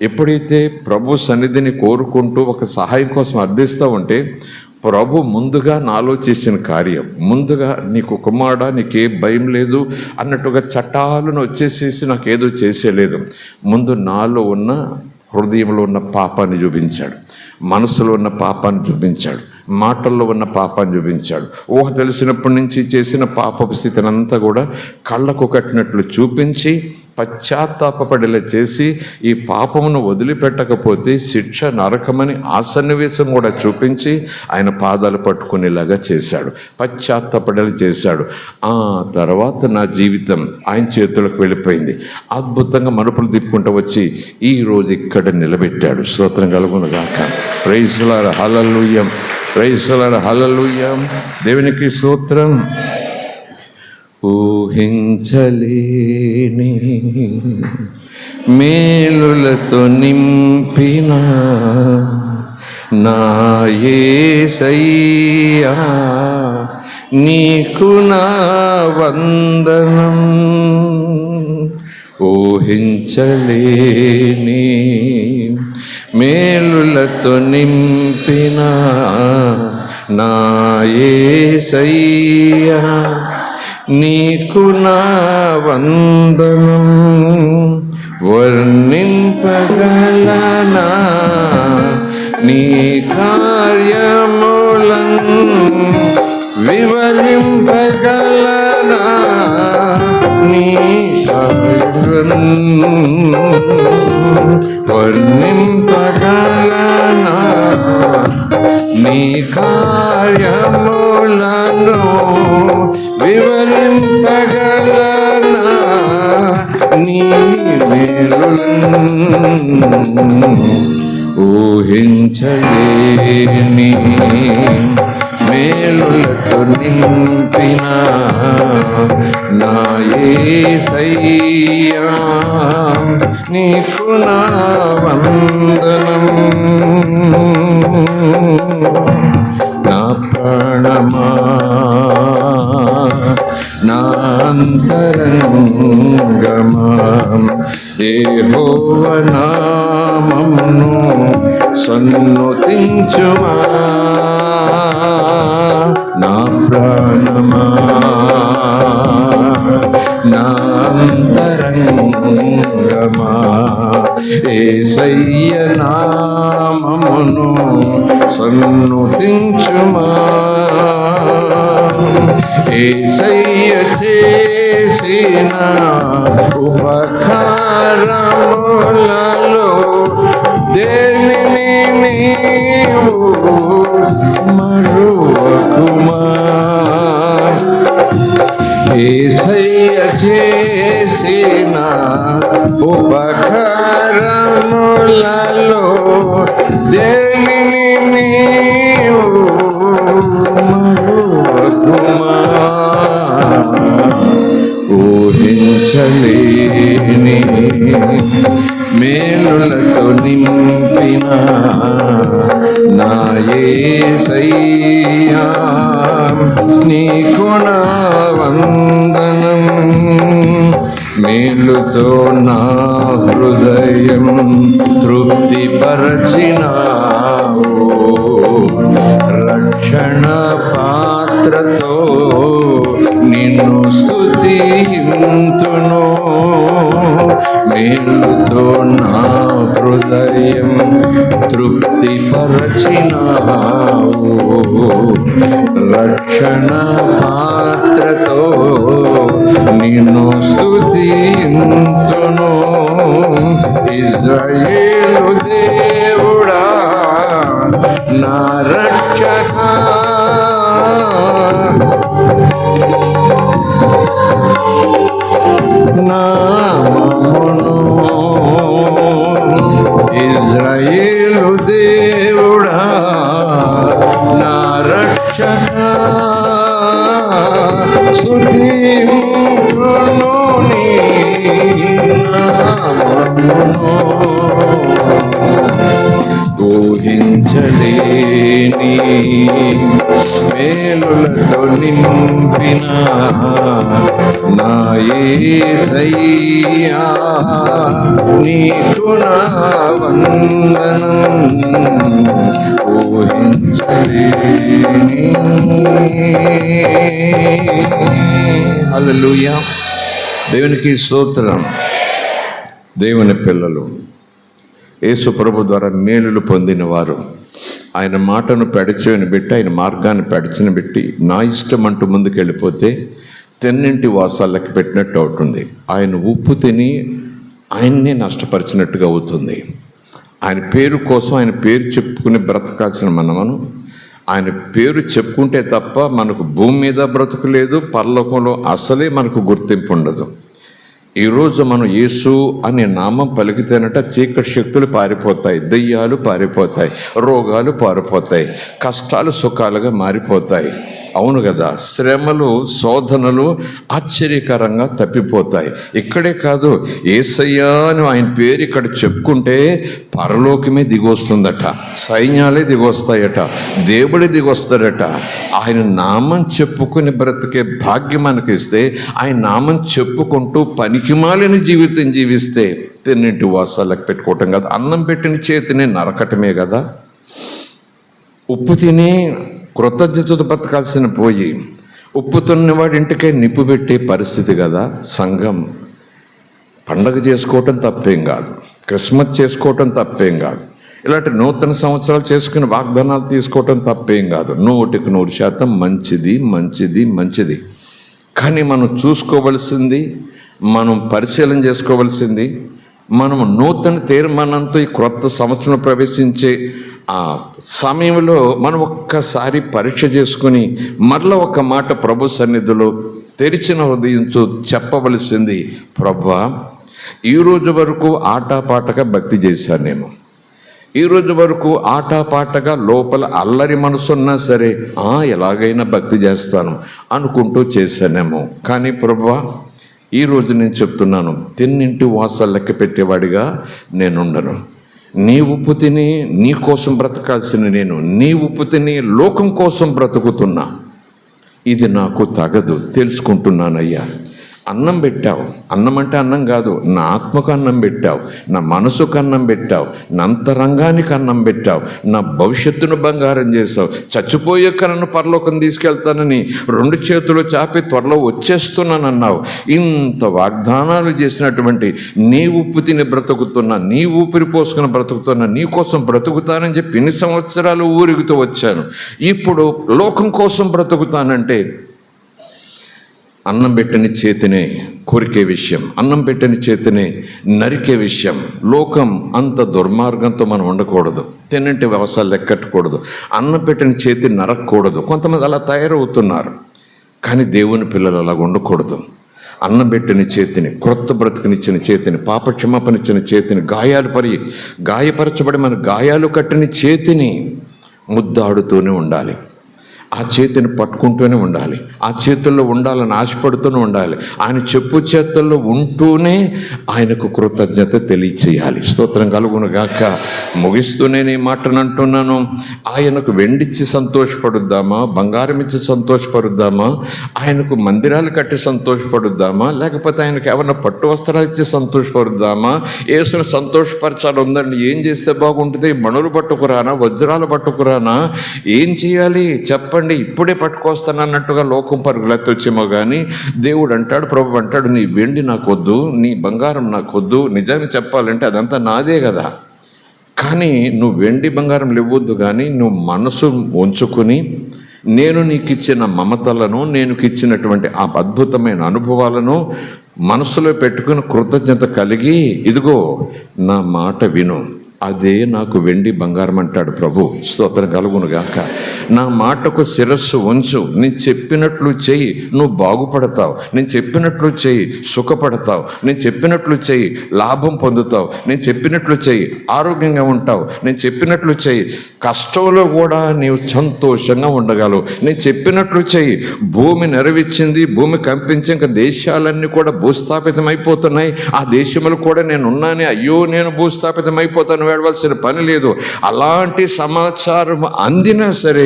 ఎప్పుడైతే ప్రభు సన్నిధిని కోరుకుంటూ ఒక సహాయం కోసం అర్థిస్తూ ఉంటే ప్రభు ముందుగా నాలో చేసిన కార్యం, ముందుగా నీకు కుమారుడా నీకే భయం లేదు అన్నట్టుగా చట్టాలను వచ్చేసేసి నాకేదో చేసేలేదు. ముందు నాలో ఉన్న హృదయంలో ఉన్న పాపాన్ని చూపించాడు, మనసులో ఉన్న పాపాన్ని చూపించాడు, మాటల్లో ఉన్న పాపాన్ని చూపించాడు. ఊహ తెలిసినప్పటి నుంచి చేసిన పాపపు స్థితిని అంతా కూడా కళ్ళకు కట్టినట్లు చూపించి పశ్చాత్తాపపడేలా చేసి ఈ పాపమును వదిలిపెట్టకపోతే శిక్ష నరకమని ఆ సన్నివేశం కూడా చూపించి ఆయన పాదాలు పట్టుకునేలాగా చేశాడు, పశ్చాత్తాపడేలా చేశాడు. ఆ తర్వాత నా జీవితం ఆయన చేతులకు వెళ్ళిపోయింది. అద్భుతంగా మలుపులు తిప్పుకుంటూ వచ్చి ఈరోజు ఇక్కడ నిలబెట్టాడు. స్తోత్రం కలుగును గాక. Praise the lord, hallelujah. Praise the lord, hallelujah. దేవునికి స్తోత్రం. ఊహించలేని మేలులతో నింపిన నా యేసయ్యా నీకు నా వందనం. ఊహించలేని మేలులతో నింపిన నా యేసయ్యా, నీకు నా వందనం. వర్ణింపగలనా నీ కార్యములన్, వివరింపగలనా నీ వర్ణింపగలనా నీ కార్యములను, వివరింపగలనా నీ మేలులను. ఊహించలేని మేలులతో నింపిన నా యేసయ్యా, నీకు నా వందనం. నా ప్రాణమా నా అంతరంగమా యెహోవా నామమును సన్నుతించుమా. నా ప్రాణమా నా అంతరంగమా యేసయ్య నామమును సన్నుతించుమా. యేసయ్య చేసిన ఉపకారములలో దేనిని నీవు మరువకుమా. యేసయ్య చేసిన ఉపకారములలో దేనిని నీవు మరువకుమా. ఊహించలేని మేలులతో నింపిన నా యేసయ్యా, నీకు నా వందనం. మేలుతో నా హృదయం తృప్తిపరచినావు, రక్షణ పాత్రతో నిన్ను స్తుతింతును. మేలుతో నా హృదయం తృప్తిపరచినావు, రక్షణ పాత్రతో నిన్ను స్తుతింతును. ఇశ్రాయేలు దేవుడా నా రక్షకా, నామమును ఇశ్రాయేలు దేవుడా నా రక్షకా, స్తుతింతును నీ నామమును. ఊహించలేని మేలులతో నింపిన నా యేసయ్యా, నీకు నా వందనం. ఊహించలేని. హల్లెలూయా. దేవునికి స్తోత్రం. దేవుని పిల్లలు, యేసు ప్రభు ద్వారా మేలులు పొందిన వారు ఆయన మాటను పెడచెవిని పెట్టి, ఆయన మార్గాన్ని పెడచెవిని పెట్టి నా ఇష్టం అంటూ ముందుకు వెళ్ళిపోతే తెన్నింటి వాసాలకి పెట్టినట్టు అవుతుంది. ఆయన ఉప్పు తిని ఆయన్నే నష్టపరిచినట్టుగా అవుతుంది. ఆయన పేరు కోసం ఆయన పేరు చెప్పుకుని బ్రతకాల్సిన మనమను ఆయన పేరు చెప్పుకుంటే తప్ప మనకు భూమి మీద బ్రతుకు లేదు, పరలోకంలో అసలే మనకు గుర్తింపు ఉండదు. ఈరోజు మనం యేసు అనే నామం పలికితేనట చీకటి శక్తులు పారిపోతాయి, దెయ్యాలు పారిపోతాయి, రోగాలు పారిపోతాయి, కష్టాలు సుఖాలుగా మారిపోతాయి. అవును కదా, శ్రమలు శోధనలు ఆశ్చర్యకరంగా తప్పిపోతాయి. ఇక్కడే కాదు, యేసయ్యా అని ఆయన పేరు ఇక్కడ చెప్పుకుంటే పరలోకమే దిగొస్తుందట, సైన్యాలే దిగొస్తాయట, దేవుడే దిగొస్తాడట. ఆయన నామం చెప్పుకుని బ్రతికే భాగ్యం మనకి ఇస్తే, ఆయన నామం చెప్పుకుంటూ పనికిమాలిన జీవితం జీవిస్తే తిన్నింటి వాసాలకు పెట్టుకోవటం కదా, అన్నం పెట్టిన చేతిని నరకటమే కదా. ఉప్పు తిని కృతజ్ఞతతో బతకాల్సిన పోయి ఉప్పు తిన్నవాడి ఇంటికే నిప్పు పెట్టే పరిస్థితి కదా. సంఘం పండగ చేసుకోవటం తప్పేం కాదు, క్రిస్మస్ చేసుకోవటం తప్పేం కాదు, ఇలాంటి నూతన సంవత్సరాలు చేసుకుని వాగ్దానాలు తీసుకోవటం తప్పేం కాదు. 100% మంచిది మంచిది మంచిది. కానీ మనం చూసుకోవలసింది, మనం పరిశీలన చేసుకోవలసింది, మనం నూతన తీర్మానంతో ఈ క్రొత్త సంవత్సరం ప్రవేశించే ఆ సమయంలో మనం ఒక్కసారి పరీక్ష చేసుకుని మరలా ఒక మాట ప్రభు సన్నిధిలో తెరిచిన హృదయంతో చెప్పవలసింది, ప్రభువా, ఈరోజు వరకు ఆటాపాటగా భక్తి చేశానేమో, ఈరోజు వరకు ఆటాపాటగా లోపల అల్లరి మనసున్నా సరే ఎలాగైనా భక్తి చేస్తాను అనుకుంటూ చేశానేమో. కానీ ప్రభువా, ఈరోజు నేను చెప్తున్నాను, తిన్నింటి వాసాలు లెక్క పెట్టేవాడిగా నేనుండను. నీ ఉప్పు తిని నీ కోసం బ్రతకాల్సిన నేను, నీ ఉప్పు తిని లోకం కోసం బ్రతుకుతున్నా. ఇది నాకు తగదు, తెలుసుకుంటున్నానయ్యా. అన్నం పెట్టావు, అన్నం అంటే అన్నం కాదు, నా ఆత్మకు అన్నం పెట్టావు, నా మనసుకు అన్నం పెట్టావు, నా అంతరంగానికి అన్నం పెట్టావు, నా భవిష్యత్తును బంగారం చేసావు. చచ్చిపోయే నన్ను పరలోకం తీసుకెళ్తానని 2 చేతులు చాపి త్వరలో వచ్చేస్తున్నానన్నావు. ఇంత వాగ్దానాలు చేసినటువంటి నీ ఉప్పు తిని బ్రతుకుతున్నా, నీ ఊపిరి పోసుకుని బ్రతుకుతున్నా, నీ కోసం బ్రతుకుతానని చెప్పి ఇన్ని సంవత్సరాలు ఊరుగుతూ వచ్చాను. ఇప్పుడు లోకం కోసం బ్రతుకుతానంటే అన్నం పెట్టని చేతినే కొరికే విషయం, అన్నం పెట్టని చేతినే నరికే విషయం. లోకం అంత దుర్మార్గంతో మనం ఉండకూడదు, తిన్నంటి వ్యవసాయాలు లెక్కట్టకూడదు, అన్నం పెట్టని చేతి నరకూడదు. కొంతమంది అలా తయారవుతున్నారు. కానీ దేవుని పిల్లలు అలాగ ఉండకూడదు. అన్నం పెట్టిన చేతిని, క్రొత్త బ్రతుకునిచ్చిన చేతిని, పాపక్షమాపనిచ్చిన చేతిని, గాయపరచబడి మన గాయాలు కట్టిన చేతిని ముద్దాడుతూనే ఉండాలి. ఆ చేతిని పట్టుకుంటూనే ఉండాలి, ఆ చేతుల్లో ఉండాలని ఆశపడుతూనే ఉండాలి. ఆయన చెప్పు చేతుల్లో ఉంటూనే ఆయనకు కృతజ్ఞత తెలియచేయాలి. స్తోత్రం కలుగును గాక. ముగిస్తూనే ఈ మాటను అంటున్నాను, ఆయనకు వెండిచ్చి సంతోషపడుద్దామా, బంగారం ఇచ్చి సంతోషపడుద్దామా, ఆయనకు మందిరాలు కట్టి సంతోషపడుద్దామా, లేకపోతే ఆయనకు ఏమన్నా పట్టు వస్త్రాలు ఇచ్చి సంతోషపడుద్దామా? యేసుని సంతోషపరచాలి ఉందండి, ఏం చేస్తే బాగుంటుంది? మణులు పట్టుకురానా, వజ్రాలు పట్టుకురానా, ఏం చేయాలి చెప్పండి, ఇప్పుడే పట్టుకొస్తాను అన్నట్టుగా లోకం పరుగులెత్తొచ్చేమో. కానీ దేవుడు అంటాడు, ప్రభు అంటాడు, నీ వెండి నాకొద్దు, నీ బంగారం నాకొద్దు. నిజాన్ని చెప్పాలంటే అదంతా నాదే కదా. కానీ నువ్వు వెండి బంగారం ఇవ్వద్దు, కానీ నువ్వు మనసు ఉంచుకుని నేను నీకు ఇచ్చిన మమతలను, నేను ఇచ్చినటువంటి ఆ అద్భుతమైన అనుభవాలను మనసులో పెట్టుకుని కృతజ్ఞత కలిగి, ఇదిగో నా మాట విను, అదే నాకు వెండి బంగారం అంటాడు ప్రభు. స్తోత్రం కలుగును గాక. నా మాటకు శిరస్సు ఉంచు, నేను చెప్పినట్లు చెయ్యి, నువ్వు బాగుపడతావు. నేను చెప్పినట్లు చెయ్యి, సుఖపడతావు. నేను చెప్పినట్లు చెయ్యి, లాభం పొందుతావు. నేను చెప్పినట్లు చెయ్యి, ఆరోగ్యంగా ఉంటావు. నేను చెప్పినట్లు చెయ్యి, కష్టంలో కూడా నీవు సంతోషంగా ఉండగలవు. నేను చెప్పినట్లు చెయ్యి. భూమి నెరవేర్చింది, భూమి కంపించి ఇంకా దేశాలన్నీ కూడా భూస్థాపితం అయిపోతున్నాయి. ఆ దేశములు కూడా నేను ఉన్నానే, అయ్యో నేను భూస్థాపితం అయిపోతాను, వేడవలసిన పని లేదు. అలాంటి సమాచారం అందినా సరే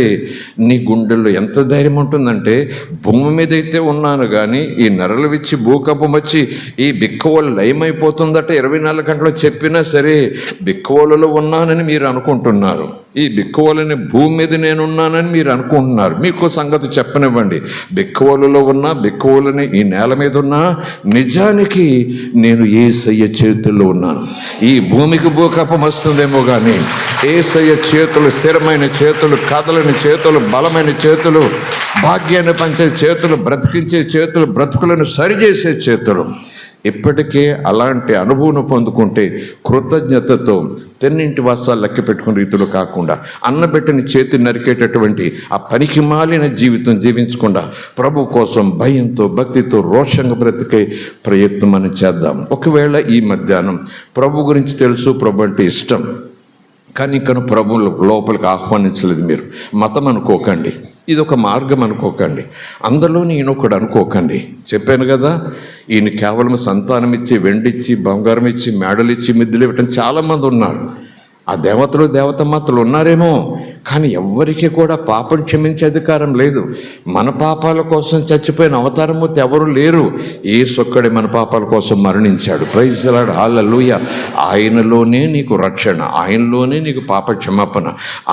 నీ గుండెల్లో ఎంత ధైర్యం ఉంటుందంటే, భూమి మీద అయితే ఉన్నాను కానీ ఈ నెరలు విచ్చి భూకంపం వచ్చి ఈ బిక్కవోలు లయమైపోతుందట 24 గంటలు చెప్పినా సరే బిక్కవోలలో ఉన్నానని మీరు అనుకుంటున్నారు. ఈ బిక్కవోలని భూమి మీద నేనున్నానని మీరు అనుకుంటున్నారు. మీకు సంగతి చెప్పనివ్వండి, బిక్కవోలలో ఉన్నా, బిక్కవోలని ఈ నేల మీద ఉన్నా, నిజానికి నేను యేసయ్య చేతుల్లో ఉన్నాను. ఈ భూమికి భూకంపం వస్తుందేమో కానీ యేసయ్య చేతులు స్థిరమైన చేతులు, కదలని చేతులు, బలమైన చేతులు, భాగ్యాన్ని పంచే చేతులు, బ్రతికించే చేతులు, బ్రతుకులను సరిచేసే చేతులు. ఇప్పటికే అలాంటి అనుభవం పొందుకుంటే కృతజ్ఞతతో తిన్నింటి వాసాలు లెక్క పెట్టుకునే రీతిలో కాకుండా, అన్నబెట్టని చేతి నరికేటటువంటి ఆ పనికి మాలిన జీవితం జీవించకుండా ప్రభు కోసం భయంతో, భక్తితో, రోషంగా బ్రతికే ప్రయత్నం మనం చేద్దాం. ఒకవేళ ఈ మధ్యాహ్నం ప్రభు గురించి తెలుసు, ప్రభు అంటే ఇష్టం, కానీ ప్రభు లోపలికి ఆహ్వానించలేదు, మీరు మతం అనుకోకండి. ఇది ఒక మార్గం అనుకోకండి, అందులోని ఈయన ఒకడు అనుకోకండి. చెప్పాను కదా, ఈయన కేవలం సంతానం ఇచ్చి, వెండిచ్చి, బంగారం ఇచ్చి, మేడలు ఇచ్చి, మిద్దెలు ఇవ్వటం చాలామంది ఉన్నారు. ఆ దేవతలు దేవతమాతలు ఉన్నారేమో, కానీ ఎవ్వరికి కూడా పాపం క్షమించే అధికారం లేదు. మన పాపాల కోసం చచ్చిపోయిన అవతారమూర్తి ఎవరు లేరు. యేసొక్కడే మన పాపాల కోసం మరణించాడు. ప్రైజ్ ది లార్డ్, హల్లెలూయా. ఆయనలోనే నీకు రక్షణ, ఆయనలోనే నీకు పాప క్షమాపణ,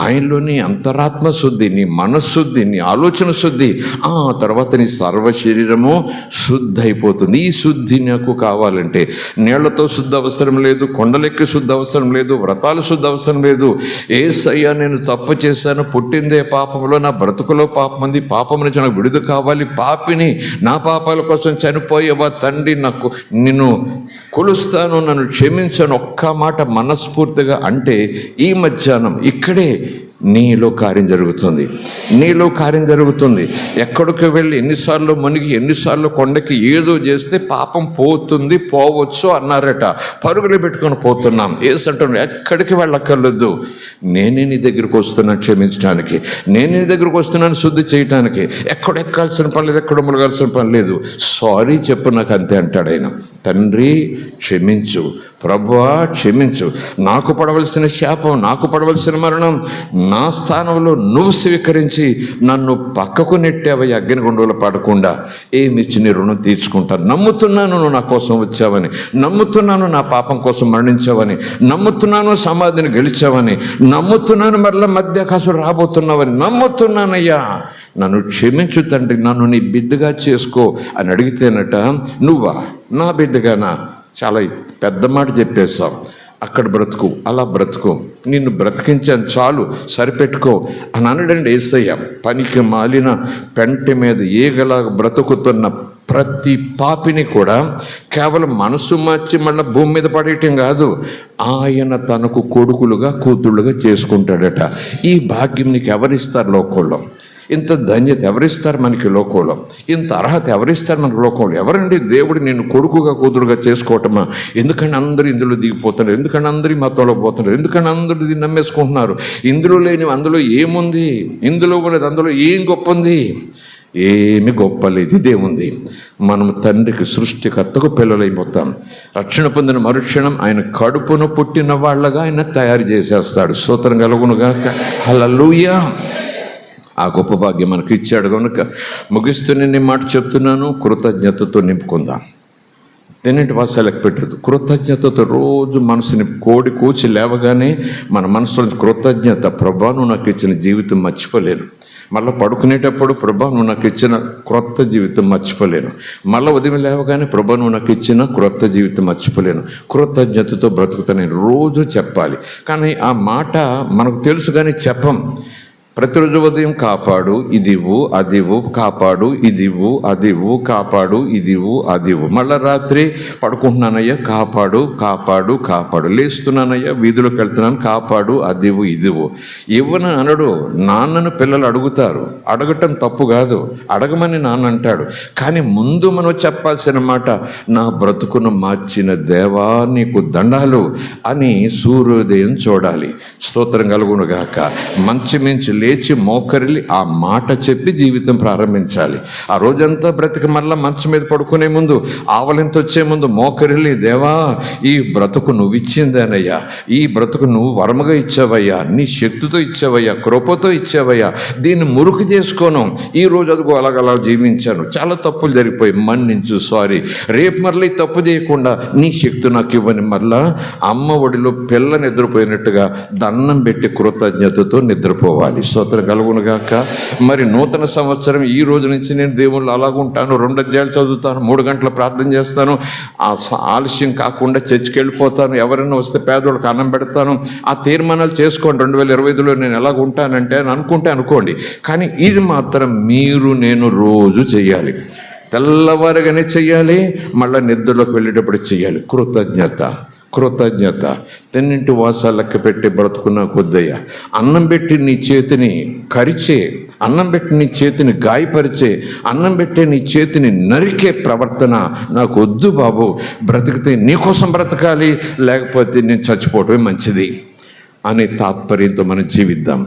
ఆయనలోని అంతరాత్మ శుద్ధి, నీ మనశుద్ధి, నీ ఆలోచన శుద్ధి, ఆ తర్వాత నీ సర్వ శరీరము శుద్ధి అయిపోతుంది. ఈ శుద్ధి నాకు కావాలంటే నీళ్లతో శుద్ధి అవసరం లేదు, కొండలెక్కి శుద్ధి అవసరం లేదు, వ్రతాలు శుద్ధి అవసరం లేదు. యేసయ్యా నేను తప్పు చేశాను, పుట్టిందే పాపంలో, నా బ్రతుకులో పాపం ఉంది, పాపం నుంచి నాకు విడుదల కావాలి, పాపిని, నా పాపాల కోసం చనిపోయేవా తండ్రి, నాకు నిన్ను కొలుస్తాను, నన్ను క్షమించాను ఒక్క మాట మనస్ఫూర్తిగా అంటే ఈ మధ్యాహ్నం ఇక్కడే నీలో కార్యం జరుగుతుంది, నీలో కార్యం జరుగుతుంది. ఎక్కడికి వెళ్ళి ఎన్నిసార్లు మునిగి ఎన్నిసార్లు కొండకి ఏదో చేస్తే పాపం పోతుంది, పోవచ్చు అన్నారట. పరుగులు పెట్టుకొని పోతున్నాం. ఏసంటున్నాడు, ఎక్కడికి వెళ్ళక్కర్లేదు, నేనే నీ దగ్గరికి వస్తున్నాను క్షమించడానికి, నేనే నీ దగ్గరికి వస్తున్నాను శుద్ధి చేయడానికి. ఎక్కడెక్కాల్సిన పని లేదు, ఎక్కడ ములగాల్సిన పని లేదు. సారీ చెప్పు నాకు అంతే అంటాడు ఆయన. తండ్రి క్షమించు, ప్రభువా క్షమించు, నాకు పడవలసిన శాపం, నాకు పడవలసిన మరణం నా స్థానంలో నువ్వు స్వీకరించి నన్ను పక్కకు నెట్టావని అగ్నిగుండంలో పడకుండా ఏమిచ్చి నీ రుణం తీర్చుకుంటాను. నమ్ముతున్నాను నువ్వు నా కోసం వచ్చావని, నమ్ముతున్నాను నా పాపం కోసం మరణించావని, నమ్ముతున్నాను సమాధిని గెలిచావని, నమ్ముతున్నాను మరలా మధ్యాకాశం రాబోతున్నావని నమ్ముతున్నానయ్యా, నన్ను క్షమించు తండ్రి, నన్ను నీ బిడ్డగా చేసుకో అని అడిగితేనట, నువ్వా నా బిడ్డగానా, చాలా పెద్ద మాట చెప్పేశావు, అక్కడ బ్రతుకు, అలా బ్రతుకు, నిన్ను బ్రతికించాను చాలు, సరిపెట్టుకో అని అనడండి యేసయ్య. పనికి మాలిన పెంట మీద ఈగలా బ్రతుకుతున్న ప్రతి పాపిని కూడా కేవలం మనసు మార్చి మళ్ళీ భూమి మీద పడేయటం కాదు, ఆయన తనకు కొడుకులుగా కూతుళ్ళుగా చేసుకుంటాడట. ఈ భాగ్యం నీకు ఎవరిస్తారు లోకంలో? ఇంత ధన్యత ఎవరిస్తారు మనకి లోకంలో? ఇంత అర్హత ఎవరిస్తారు మనకి లోకంలో? ఎవరండి? దేవుడు నేను కొడుకుగా కూతురుగా చేసుకోవటమా? ఎందుకంటే అందరూ ఇందులో దిగిపోతున్నారు, ఎందుకంటే అందరూ ఈ మతంలో పోతున్నారు, ఎందుకంటే అందరూ దీన్ని నమ్మేసుకుంటున్నారు. ఇందులో లేని అందులో ఏముంది? ఇందులో ఉన్నది అందులో ఏం గొప్ప ఉంది? ఏమి గొప్ప లేదు. ఇదే ఉంది. మనం తండ్రికి సృష్టికర్తకు పిల్లలైపోతాం. రక్షణ పొందిన మరుక్షణం ఆయన కడుపును పుట్టిన వాళ్ళగా ఆయన తయారు చేసేస్తాడు. స్తోత్రం కలుగునుగాక. హల్లెలూయా. ఆ గొప్ప భాగ్యం మనకు ఇచ్చాడు కనుక ముగిస్తూ నేను మాట చెప్తున్నాను, కృతజ్ఞతతో నింపుకుందాం. తిన్నింటి వాసాలకు పెట్టదు. కృతజ్ఞతతో రోజు మనసుని కోడి కూచి లేవగానే మన మనసులో కృతజ్ఞత, ప్రభా నువ్వు నాకు ఇచ్చిన జీవితం మర్చిపోలేను, మళ్ళీ పడుకునేటప్పుడు ప్రభా నువ్వు నాకు ఇచ్చిన క్రొత్త జీవితం మర్చిపోలేను, మళ్ళీ ఉదయం లేవగానే ప్రభా నువ్వు నాకు ఇచ్చిన క్రొత్త జీవితం మర్చిపోలేను, కృతజ్ఞతతో బ్రతుకుతాను రోజు చెప్పాలి. కానీ ఆ మాట మనకు తెలుసు కానీ చెప్పం. ప్రతిరోజు ఉదయం కాపాడు ఇదివు అదివు, కాపాడు ఇదివు అదివు, కాపాడు ఇదివు అదివు. మళ్ళీ రాత్రి పడుకుంటున్నానయ్యా కాపాడు కాపాడు కాపాడు, లేస్తున్నానయ్యా వీధిలోకి వెళ్తున్నాను కాపాడు అదివు ఇదివు. ఇవ్వని అనడు. నాన్నను పిల్లలు అడుగుతారు, అడగటం తప్పు కాదు, అడగమని నాన్న అంటాడు. కానీ ముందు మనం చెప్పాల్సిన మాట, నా బ్రతుకును మార్చిన దేవా నీకు దండాలు అని సూర్యోదయం చూడాలి. స్తోత్రం కలుగునుగాక. మంచి మించి లేచి మోకరిల్లి ఆ మాట చెప్పి జీవితం ప్రారంభించాలి. ఆ రోజంతా బ్రతికి మళ్ళీ మంచం మీద పడుకునే ముందు, ఆవలింత వచ్చే ముందు మోకరిల్లి, దేవా ఈ బ్రతుకు నువ్వు ఇచ్చిందేనయ్యా, ఈ బ్రతుకు నువ్వు వరముగా ఇచ్చావయ్యా, నీ శక్తితో ఇచ్చావయ్యా, కృపతో ఇచ్చావయ్యా, దీన్ని మురుకు చేసుకోను. ఈ రోజు అదిగో అలాగలా జీవించాను, చాలా తప్పులు జరిగిపోయి మన్నించు, సారీ, రేపు మరలా తప్పు చేయకుండా నీ శక్తి నాకు ఇవ్వని. మరలా అమ్మ ఒడిలో పిల్లని నిద్రపోయినట్టుగా దండం పెట్టి కృతజ్ఞతతో నిద్రపోవాలి. స్తోత్రం కలుగునుగాక. మరి నూతన సంవత్సరం ఈ రోజు నుంచి నేను దేవుళ్ళు అలాగుంటాను, 2 అధ్యాయాలు చదువుతాను, 3 గంటలు ప్రార్థన చేస్తాను, ఆలస్యం కాకుండా చర్చికి వెళ్ళిపోతాను, ఎవరైనా వస్తే పేదోళ్ళకి అన్నం పెడతాను. ఆ తీర్మానాలు చేసుకోండి. 2025లో నేను ఎలాగుంటానంటే అని అనుకోండి. కానీ ఇది మాత్రం మీరు నేను రోజు చెయ్యాలి. తెల్లవారుగానే చెయ్యాలి, మళ్ళీ నిద్రలోకి వెళ్ళేటప్పుడు చెయ్యాలి. కృతజ్ఞత. తిన్నింటి వాసాలు లెక్క పెట్టి బ్రతుకున్న కొద్దయ్య, అన్నం పెట్టి నీ చేతిని కరిచే, అన్నం పెట్టి నీ చేతిని గాయపరిచే, అన్నం పెట్టి నీ చేతిని నరికే ప్రవర్తన నాకు వద్దు బాబు. బ్రతికితే నీకోసం బ్రతకాలి, లేకపోతే నేను చచ్చిపోవటమే మంచిది అనే తాత్పర్యంతో మనం జీవిద్దాం.